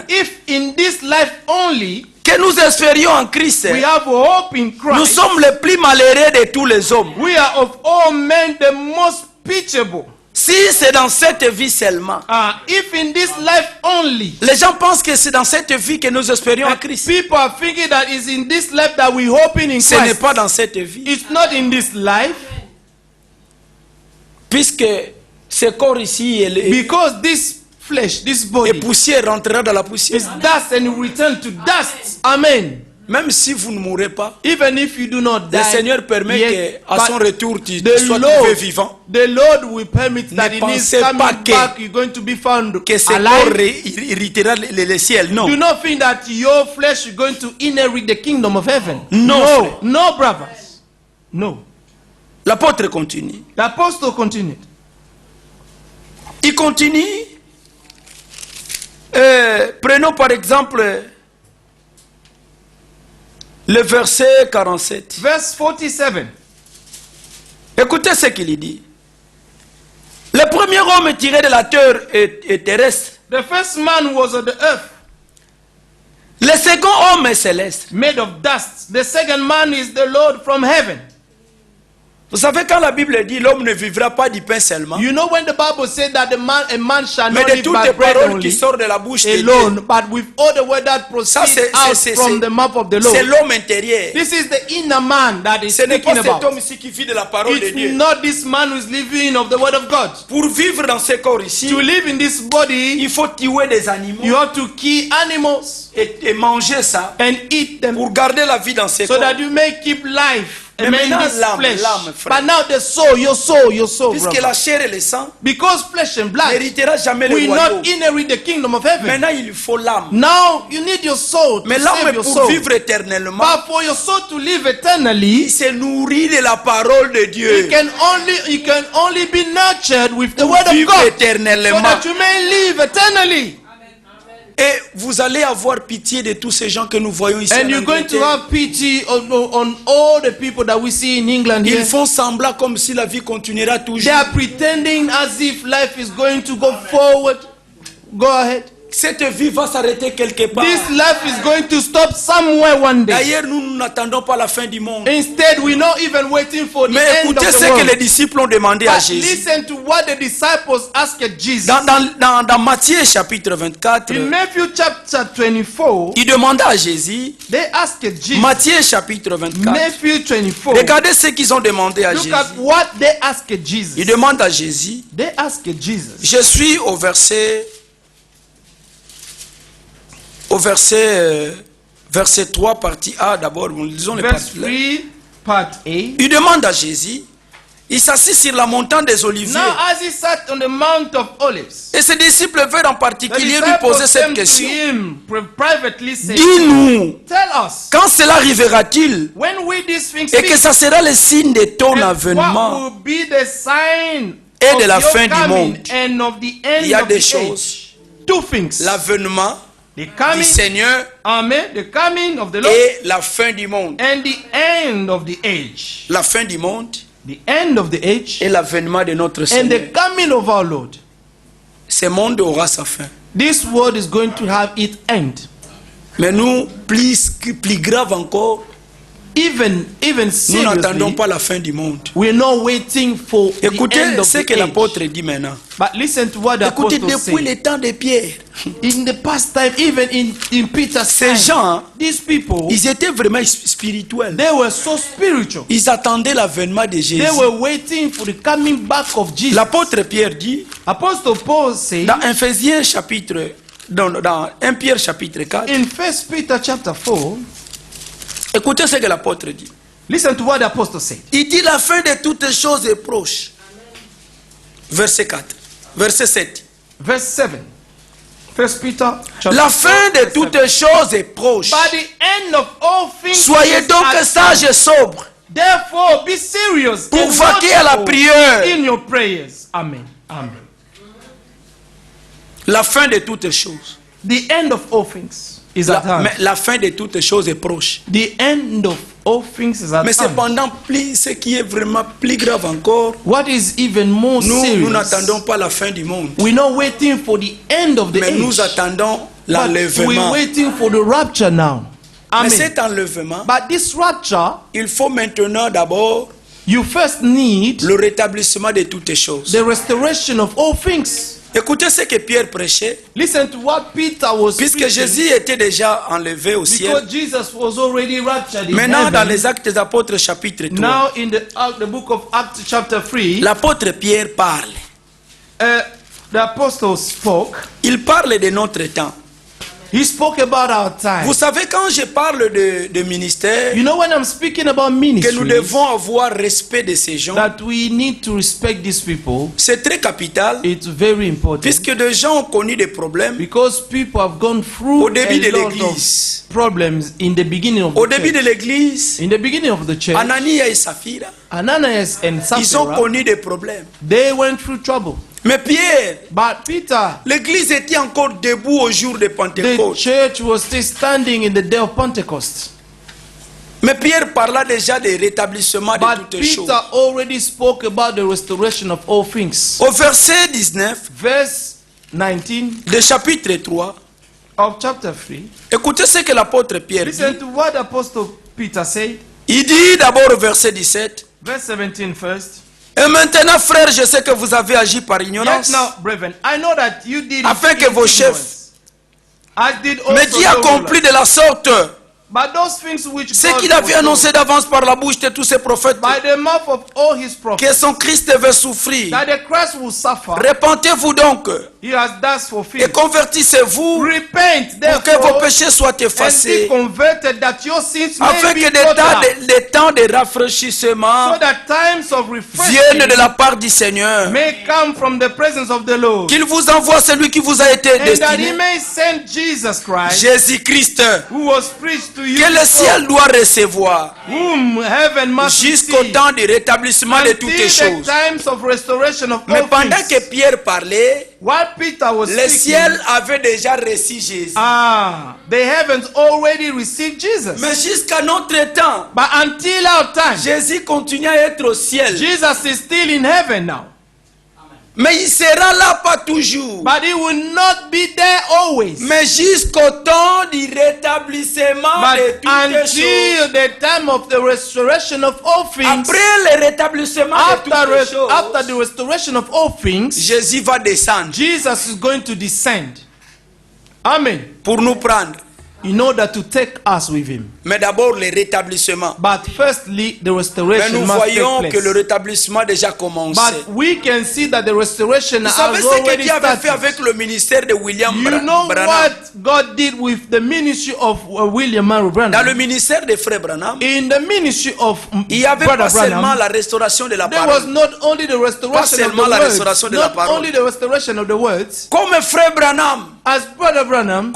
If in this life only que nous espérions en Christ, we have hope in nous Christ, sommes les plus malheureux de tous les hommes. we are of all men the most pitiable. Si c'est dans cette vie seulement. If in this life only, Les gens pensent que c'est dans cette vie que nous espérions en Christ. people are thinking that it's in this life that we hoping in Ce n'est Christ. pas dans cette vie. It's not in this life, Puisque ce corps ici est because this flesh, this body, poussière rentrera dans la poussière. is dust and will return to dust. Amen. Même si vous ne mourrez pas, Even if you do not die, le Seigneur permet yet, qu'à son but retour, tu the sois Lord- trouvé vivant. the Lord will permit that Ne in His pensez pas coming que- back you're going to be found Que ce corps alive. irritera le ciel. Non. Do not think that your flesh is going to inherit the kingdom of heaven. No, frère. No, brothers. No. L'apôtre continue. The apostle continued. Il continue. Prenons par exemple le verset 47. Verse 47. Écoutez ce qu'il dit. Le premier homme tiré de la terre est terrestre. The first man was on the earth, Le second homme est céleste. made of dust. The second man is the Lord from heaven. Vous savez, quand la Bible dit l'homme ne vivra pas du pain seulement, You know when the Bible said that a man shall mais not de live toutes by les bread paroles only qui sortent de la bouche de Dieu, alone, but with all the word that ça proceeds out from the mouth of the c'est Lord. l'homme intérieur. This is the inner man that is Ce n'est pas speaking cet about. homme ici qui vit de la parole de It's Dieu. not this man who is living of the word of God. Pour vivre dans ce corps ici, To live in this body, il faut tuer des animaux you have to kill animals et manger ça and eat them pour garder la vie dans ce so corps. that you may keep life. Mais Amen. maintenant, This l'âme, flesh. frère. But now the soul, your soul, Puisque brother. la chair et le sang Because flesh and blood n'héritera jamais le will royaume. not inherit the kingdom of heaven. Maintenant, il faut l'âme. Now you need your soul to Mais save l'âme, your pour soul. vivre éternellement, But for your soul to live eternally, il se nourrit de la parole de Dieu. you can only be nurtured with the Pour word of vivre God, so éternellement. that you may live eternally. Et vous allez avoir pitié de tous ces gens que nous voyons ici And en you're going to Angleterre. have pity on all the people that we see in England here. Ils font semblant comme si la vie continuera They toujours. are pretending as if life is going to go forward. Go ahead. cette vie va s'arrêter quelque part. This life is going to stop somewhere one day. D'ailleurs, nous n'attendons pas la fin du monde. Instead, we're not even waiting for the Mais end of écoutez the ce que world. les disciples ont demandé à But Jésus. listen to what the disciples asked Jesus. Dans Matthieu chapitre 24, In Matthew chapter 24, il demanda à Jésus, they asked Jesus. Matthieu chapitre 24, Matthew 24. regardez ce qu'ils ont demandé à Look Jésus. at what they asked Jesus. Il demande à Jésus, They asked Jesus. je suis au verset 3 partie A d'abord, nous lisons les Verse parties là. 3, part A. Il demande à Jésus, il s'assit sur la montagne des Oliviers. Now, as he sat on the Mount of Olives, Et ses disciples veulent en the particulier lui poser disciples cette came to question. him privately saying, Dis-nous, tell us, quand cela arrivera-t-il when will these things et que be? ça sera le signe de ton And avènement? what will be the sign Et of de la your fin du coming monde? and of the end Il y a of des the choses. age? Two things. L'avènement The du coming, Seigneur amen, the coming of the Lord et la fin du monde. and the end of the age. La fin du monde The end of the age et l'avènement de notre and Seigneur. the coming of our Lord. Ce monde aura sa fin. This world is going to have its end. Mais nous, plus grave encore, Even nous n'attendons seriously, pas la fin du monde. we're not waiting for the end Écoutez of ce the que l'apôtre age. dit maintenant. But listen to what the Écoutez, apostle depuis said. le temps de Pierre, In the past time, even in Peter's ces time, gens, these people, ils étaient vraiment spirituels. they were so spiritual. Ils attendaient l'avènement de Jésus. They were waiting for the coming back of Jesus. L'apôtre Pierre dit, Apostle Paul said dans Ephésiens chapitre, dans 1 Pierre chapitre 4, in 1 Peter chapter 4, écoutez ce que l'apôtre dit. listen to what the apostle said. Il dit la fin de toutes choses est proche. Verset 4. Verset 7. Verse 7. 1 Peter chapter La fin 4, de verse 7. toutes choses est proche. By the end of all things, Soyez is donc at sages et sobres Therefore, be serious pour and vaquer à la watchful prière. in your prayers. Amen. Amen. La fin de toutes choses. The end of all things is at hand. Mais la fin de toutes choses est proche. The end of all things is at Mais hand. cependant, ce qui est vraiment plus grave encore, What is even more nous serious? n'attendons pas la fin du monde. We're not waiting for the end of the Mais age. nous attendons But l'enlèvement. we're waiting for the rapture now. Mais Amen. cet enlèvement, But this rapture, il faut maintenant d'abord you first need le rétablissement de toutes choses. the restoration of all things. Écoutez ce que Pierre prêchait. Listen to what Peter was Puisque preaching. Jésus était déjà enlevé au ciel. Because Jesus was already raptured in Maintenant, heaven. dans les Actes des Apôtres, chapitre 3, Now in the book of Acts chapter 3, l'apôtre Pierre parle. the apostle spoke. Il parle de notre temps. He spoke about our time. Vous savez, quand je parle de ministère, You know, when I'm speaking about que nous ministry, devons avoir respect de ces gens, that we need to respect these people, c'est très capital. it's very important. Puisque des gens ont connu des problèmes Because people have gone through au début de a lot l'église. of problems in the beginning of Au the début de church. l'église, In the beginning of the church, Anania et Saphira, Ananias and ils ont Sapphira, connu des problèmes. they went through trouble. Mais Pierre, But Peter, l'église était encore debout au jour de the Pentecôte. church was still standing in the day of Pentecost. Mais Pierre parla déjà de rétablissement de But toutes choses. Peter already spoke about the restoration of all things. Au verset 19 Verse 19 de chapitre 3, of chapter 3. écoutez ce que l'apôtre Pierre dit. Listen to what Apostle Peter said. Il dit d'abord au verset 17, Verse 17 first. et maintenant frères, je sais que vous avez agi par Yet ignorance, now, brethren, I know that you did it afin que in vos ignorance, chefs, as did also mais qui your accomplit rulers. de la sorte But those things which ce God qu'il avait foretold annoncé d'avance par la bouche de tous ses prophètes, by the mouth of all his que prophets, son Christ devait souffrir. that the Christ will suffer, Repentez-vous donc he has thus et fulfilled. convertissez-vous Repent, pour que vos therefore, péchés soient and be effacés, converted, that your sins afin may be que blotted out, des temps de rafraîchissement so that times of viennent de refreshing la part du Seigneur. may come from the presence of the Lord, Qu'il vous envoie celui qui vous a été and that he destiné, may send Jesus Christ, Jésus-Christ, who was preached to you que le ciel doit recevoir whom heaven must jusqu'au receive, temps du rétablissement de toutes until the choses. times of restoration of Mais all pendant things. que Pierre parlait, While Peter was le speaking, ciel avait déjà reçu Jésus. the heavens already received Jesus. Mais jusqu'à notre temps, But until our time, Jésus continue à être au ciel. Jesus is still in heaven now. Mais il sera là pas toujours. But he will not be there always. Mais jusqu'au temps du rétablissement But de toutes les choses. until the time of the restoration of all things, Après le rétablissement de toutes les choses, after the restoration of all things, Jésus va descendre Jesus is going to descend. Amen. pour nous prendre. In order to take us with him. Mais d'abord le rétablissement. But firstly, the Mais restoration nous must voyons take que le place. rétablissement a déjà commencé. But we can see that the restoration Vous has savez ce que already Dieu avait fait started. avec le ministère de William You know Branham? what God did with the ministry of William Murray Dans le Branham? ministère de Frère Branham, In the ministry of il n'y avait Brother pas seulement Branham, la restauration de la there was parole. not only the restoration of seulement the la words, restauration de la not parole. only the restoration of the words. Comme Frère Branham, As Brother Branham,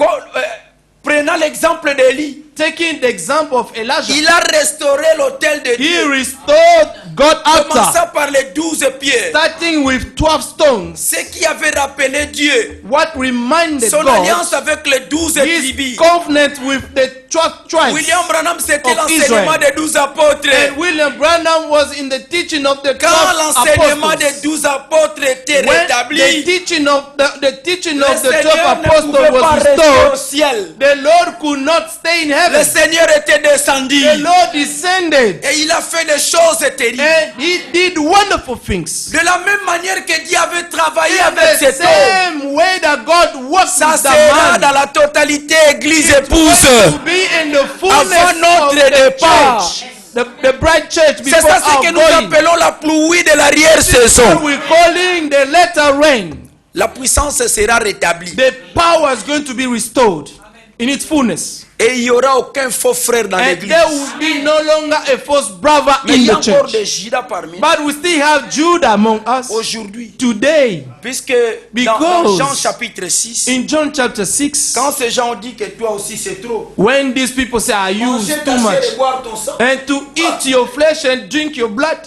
prenant l'exemple d'Élie, taking the example of Elijah, il a restauré l'autel de he Dieu. restored God Commençant altar, par les 12 pierres. starting with 12 stones. Ce qui avait rappelé Dieu, What reminded son God alliance avec les 12 his tribus. covenant with the 12 tribes. William Branham, c'était of l'enseignement Israel. des 12 apôtres. And William Branham was in the teaching of the 12 Quand l'enseignement des apostles. 12 apôtres était When the rétabli, teaching of the teaching le of the 12 Seigneur ne apostles pouvait pas was rester au restored, ciel. the Lord could not stay in Le heaven. Seigneur était descendu The Lord descended et il a fait des choses terribles. and he did wonderful things. De la même manière que Dieu avait travaillé In avec the cet homme, same way that God worked ça with the sera man, dans la totalité église it's épouse. going to be in the fullness Avant notre of the départ. church, the bride church C'est before ça ce que our nous going. appelons la pluie de l'arrière-saison. What we're calling the latter rain. La puissance sera rétablie. The power is going to be restored in its fullness. Et il n'y aura aucun faux frère dans And l'église. there will be no longer a false brother Mais il in y a the encore church. des Judas parmi nous But we still have Judah among us aujourd'hui. today. Puisque dans Because Jean chapitre 6, In John chapter 6, quand ces gens ont dit que toi aussi c'est trop, when these people say, I use manger too ta chair much, et boire ton sang. and to eat your flesh and drink your blood,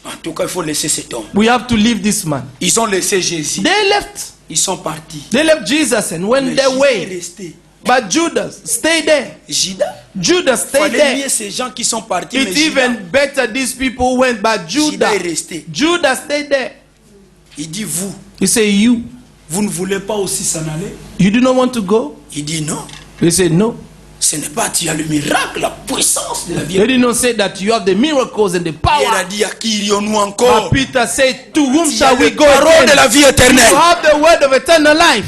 En tout cas, il faut laisser cet homme. we have to leave this man. Ils ont laissé Jésus. They left. Ils sont partis. They left Jesus and went Mais their Judas est way. resté. But Judas stayed there. Judas. Judas Il stayed fallait mieux there. ces gens qui sont partis. Mais It's Judas, even better these people went, but Judas est Judas, resté. Judas stayed there. Il dit, vous, He said, vous ne voulez pas aussi s'en aller? you do not want to go? Il dit non. He said, no. Ce n'est pas, tu as le miracle, la puissance de la vie. They did not say that you have the miracles and the Pierre a power. dit, à qui irions-nous But encore? Peter said, to whom Il y a shall we la go parole de again? la vie You éternelle. have the word of eternal life.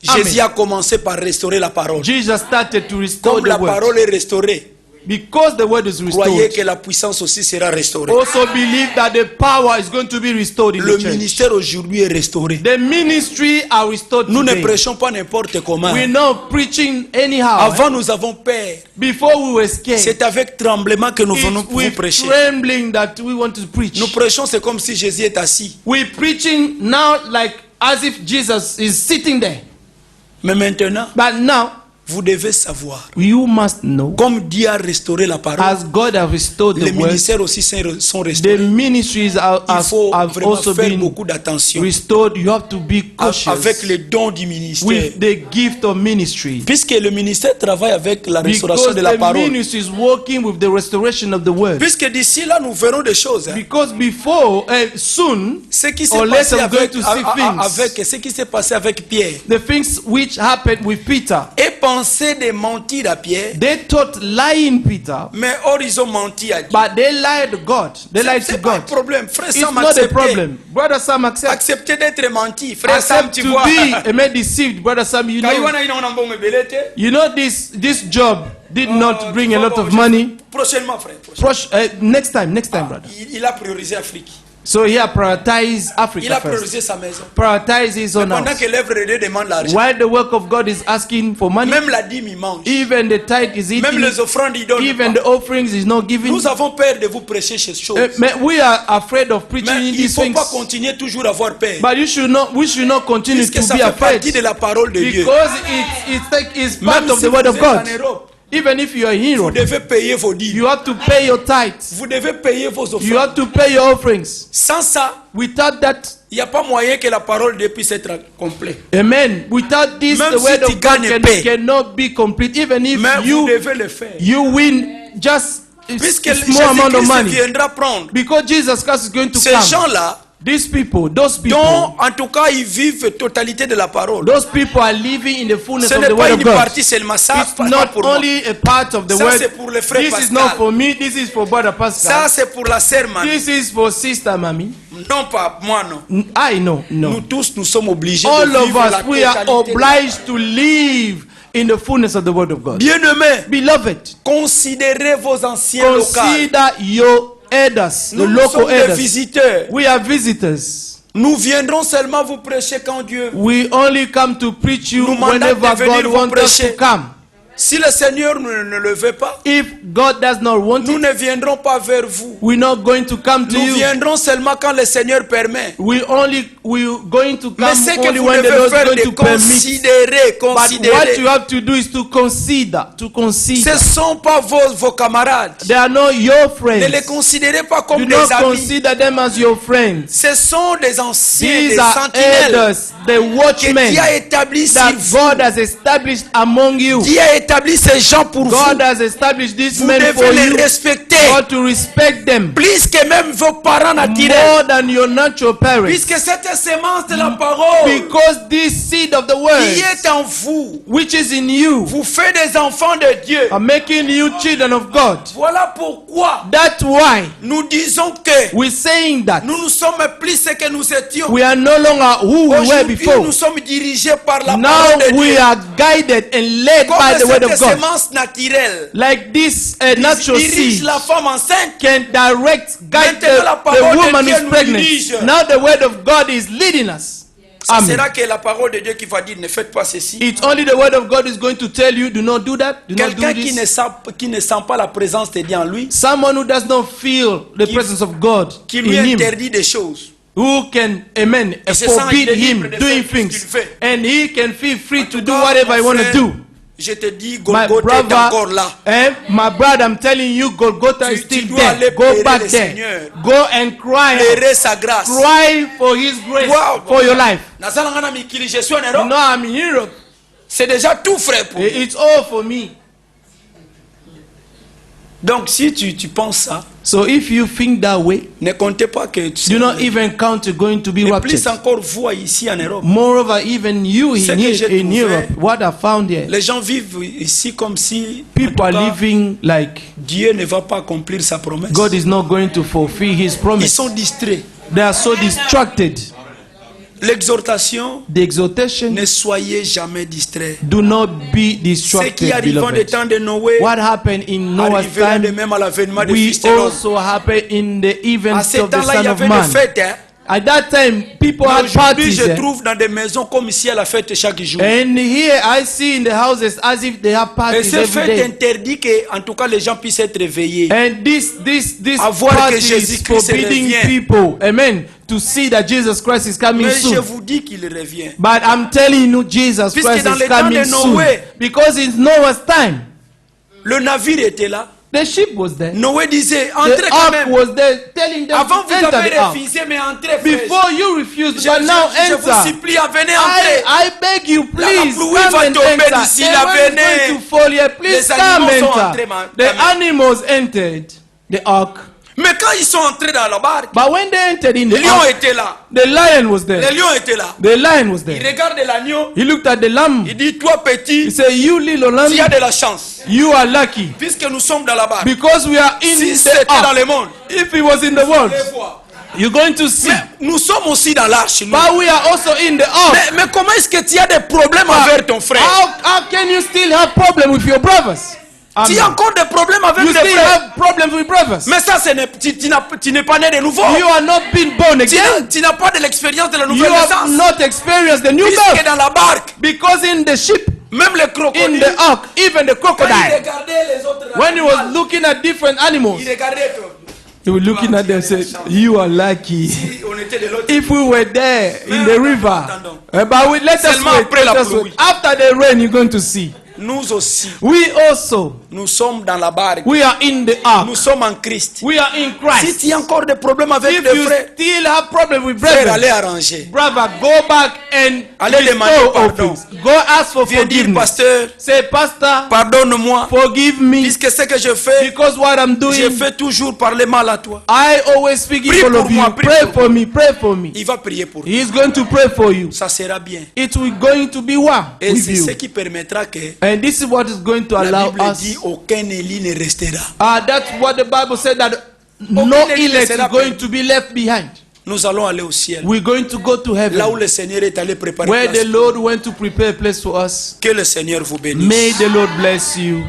Jésus Amen. a commencé par restaurer la parole. Jesus started to restore Comme the la word. parole est restaurée, Because the word is croyez restored. que la puissance aussi sera restaurée. Also believe that the power is going to be restored in Le the church. ministère aujourd'hui est restauré. The ministry are restored Nous ne today. prêchons pas n'importe comment. We're not preaching anyhow. Avant, nous avons peur. Before we were scared. C'est avec tremblement que nous venons It's pour vous with prêcher. trembling that we want to preach. Nous prêchons, c'est comme si Jésus est assis. We're preaching now like as if Jesus is sitting there. Mais maintenant, But now, vous devez savoir, you must know, comme Dieu a restauré la parole, as God has restored les the word, ministères aussi sont the restaurés. ministries Il faut have vraiment also faire been beaucoup d'attention restored. You have to be cautious avec les dons du ministère. with the gift of ministry. Puisque le ministère travaille avec la restauration Because de la the parole. ministry is working with the restoration of the word. Puisque d'ici là, nous verrons des choses. Hein. Because before, soon, Ce qui s'est or passé later, I'm going avec, to see things. ce qui s'est passé avec Pierre. The things which happened with Peter. Et pensaient de mentir à Pierre, They thought lying Peter, mais or ils ont menti à Dieu. but they lied to God. They lied to C'est pas un God. problème. Frère It's Sam, not a acceptez. problem. Brother Sam, accept. Acceptez d'être menti. Frère Sam, Accept tu to vois. be a man deceived. Brother Sam, you know this job did not bring a lot of money. Prochainement, frère. Prochainement. Next time, brother. Il a priorisé l'Afrique. So he prioritized Il Africa a first. priorisé sa maison. Prioritize his own Pendant house. que l'œuvre de Dieu demande l'argent, While the work of God is asking for money, même la dîme, il mange. even the tithe is Même eating, les offrandes, il donne. even the offerings is not giving. Nous avons peur de vous prêcher ces choses. We are afraid of preaching Mais il ne these faut things. pas continuer toujours à avoir peur. But we should not continue Puisque to ça be fait partie de afraid. la parole de Dieu. Because it's part Même of si the vous word of êtes God. en Europe, Even if you are in vous Europe, devez payer vos dîmes. you have to pay your tithes. Vous devez payer vos You offrandes. have to pay your offerings. Sans ça, Without that, il n'y a pas moyen que la parole de Dieu puisse être complète. amen. Without this, Même the si word tu of God gagnes paix. cannot be complete. Even if Mais vous devez le faire. you win just a Puisque small amount of Jésus-Christ money. viendra prendre Because Jesus Christ is going to ces come. gens-là, These people, those people, dont en tout cas ils vivent totalité de la parole. those people are living in the fullness Ce of n'est the pas word of une God. partie seulement, ça It's pas not pour moi. only a part of the Ça, word. c'est pour le frère This Pascal. is not for me. This is for Brother Ça Pascal. c'est pour la sœur Mami. This is for Sister Mami. Non pas moi non. I know, Nous no. tous nous sommes obligés All de of vivre la us, we are totalité. obliged to live in the fullness of the word of God. Bien-aimés, Beloved, considérez vos anciens locaux. consider your elders, the Nous local sommes des elders. visiteurs. We are visitors. Nous viendrons seulement vous prêcher quand Dieu. We only come to preach you Nous mandate whenever de venir God vous wants us to prêcher. come. Si le Seigneur ne le veut pas, If God does not want nous it, ne viendrons pas vers vous. we're not going to come to Nous you. viendrons seulement quand le Seigneur permet. We're going to Mais come ce que only vous when the devez Lord is faire going de to permit. considérer, But what considérer. you have to do is to consider, Ce ne consider. sont pas vos camarades. They are not your Ne les friends. considérez pas Do comme des not amis. consider them as your friends. Ce sont des anciens, des These are sentinelles elders, the que watchmen Dieu a établi sur that vous. God has established among you. Dieu a établi ces gens pour vous. God has established these Vous men for devez you. les respecter. God to respect them Plus que même vos parents naturels. more than your natural parents. Puisque cette semence de la parole Because this seed of the qui word, est en vous, which is in you, vous fait des enfants de Dieu. are making you children of God. Voilà pourquoi That's why nous disons que we're saying that nous sommes plus ce que nous étions. we are no longer who we were Aujourd'hui, before. nous sommes dirigés par la Now parole de we Dieu. are guided and led Comme by the word cette of God. semence naturelle Like this natural dirige seed la femme enceinte. can direct, guide Maintenant, la the parole de woman Dieu who's nous pregnant. dirige. Now the word of God is leading us. Ce Amen. sera que la parole de Dieu qui va dire ne faites pas ceci. It's only the word of God is going to tell you, do not do that, do not do Quelqu'un qui this. ne sent pas la présence de Dieu en lui, Someone who does not feel the presence of God qui lui in him, interdit des choses. who can, amen, Et se sent forbid him libre de doing faire ce qu'il things, fait. and he can feel free to En tout do cas, whatever he mon want to frère, do. Je te dis, My Golgotha est encore brother, là. my brother, I'm telling you, Golgotha is Tu still dois there. aller Go pleurer back le there. Seigneur. Go and cry. Plairer sa grâce. Cry for his grace Wow. for your life. Nazalanga na mikili, je suis en You Europe. know, I'm in Europe. C'est déjà tout frais pour nous. It's all for me. Donc si tu penses ça, So if you think that way, ne comptez pas que tu do not even count to going to be Et raptured. plus encore vous ici en Europe. Moreover, even you Ce in, que j'ai in trouvé, Europe, what I found here, Les gens vivent ici comme si en people tout are cas, living like Dieu ne va pas accomplir sa promesse. God is not going to fulfill his Ils promise. sont distraits. They are so distracted. L'exhortation, The exhortation, ne soyez jamais distraits. do not be Ce qui distracted, arrive des beloved. temps de Noé What happened in Noah's arrivera de time, même à l'avènement du we Fils de l'homme. also happen in the À events ce of the temps-là, il y Son of avait des Man. fêtes. Hein. At that time, people Mais had aujourd'hui, parties. je eh? trouve dans des maisons comme ici à la fête chaque jour. And here I see in the houses as if they have Et parties ces every fêtes day. interdit que, en tout cas, les gens puissent être réveillés. And this À voir que party is Jésus-Christ forbidding revient. people, amen, to see that Jesus Christ is coming Mais je soon. vous dis qu'il revient. But I'm telling you, Jesus Puisque Christ dans is les temps coming de soon. Noé, Because it's Noah's time. Le navire était là. The ship was there. Noé disait, The entrez quand ark même. was there, telling them Avant, to vous enter avez the ark. refusé, mais entrez, frère. Before you refused, Je but now vous enter. supplie, venez entrer. I beg you, please pluie come va and tomber enter. d'ici, The là, rain is venez. going to fall here. Please Les come animaux sont entrés, enter. man. The Amen. animals entered the ark. Mais quand ils sont entrés dans la barque, But when they entered in le the lion ark, était là. the lion was there. Le lion était là. The lion was Il there. regarde l'agneau. He looked at the lamb. Il dit, toi He petit, said, you little lamb, tu as de la chance. you are lucky. Puisque nous sommes dans la barque. Because we are in Si the c'était dans ark. le monde, If he was in the world, allez voir. you're going to see. Mais nous sommes aussi dans l'arche. nous. But we are also in the ark. Mais comment est-ce que tu as des problèmes avec ton frère? How can you still have problem with your brothers? Tu as encore des problèmes avec You tes still frères. have problems with brothers. Mais ça, tu n'es pas né de nouveau. You are not being born again. Tu n'as pas de l'expérience de la You nouvelle have naissance. not experienced the new Puisque birth. dans la barque, Because in the ship, même les in crocodiles, the ark, even the quand il crocodile, regardait les autres when he was animaux, looking at different animals, il regardait tout. he was looking at them and said, you are lucky. Si on était de l'autre If we were there in the river, but let us Seulement wait. après Let la us wait. pluie. After the rain, you're going to see. Nous aussi, We also, nous sommes dans la barque. we are in the ark. Nous sommes en Christ. We are in Si Christ. tu as encore des problèmes avec If les you frères, still have problem with frère, brethren, allez arranger. brother, go back and Allez demander restore pardon. offense. Go ask for Viens dire, forgiveness. pasteur, Say, Pastor, pardonne-moi. forgive me, Puisque ce que je fais, because what I'm je doing, fais toujours parler mal à toi. I always speak Prie evil pour of moi, you. prie Pray pour for me, pray for me. Il va prier pour toi. He is going to pray for you. Ça sera bien. It will going to be well Et with c'est you. ce qui permettra que And this is what is going to la allow Bible us. dit aucun élit ne restera. That's what the Bible said, that no élit ne elect sera is going perdu. to be left behind. Nous allons aller au ciel. We're going to go to Là où heaven, le Seigneur est allé préparer where place. the Lord went to prepare a place for us. Que le Seigneur vous bénisse. May the Lord bless you.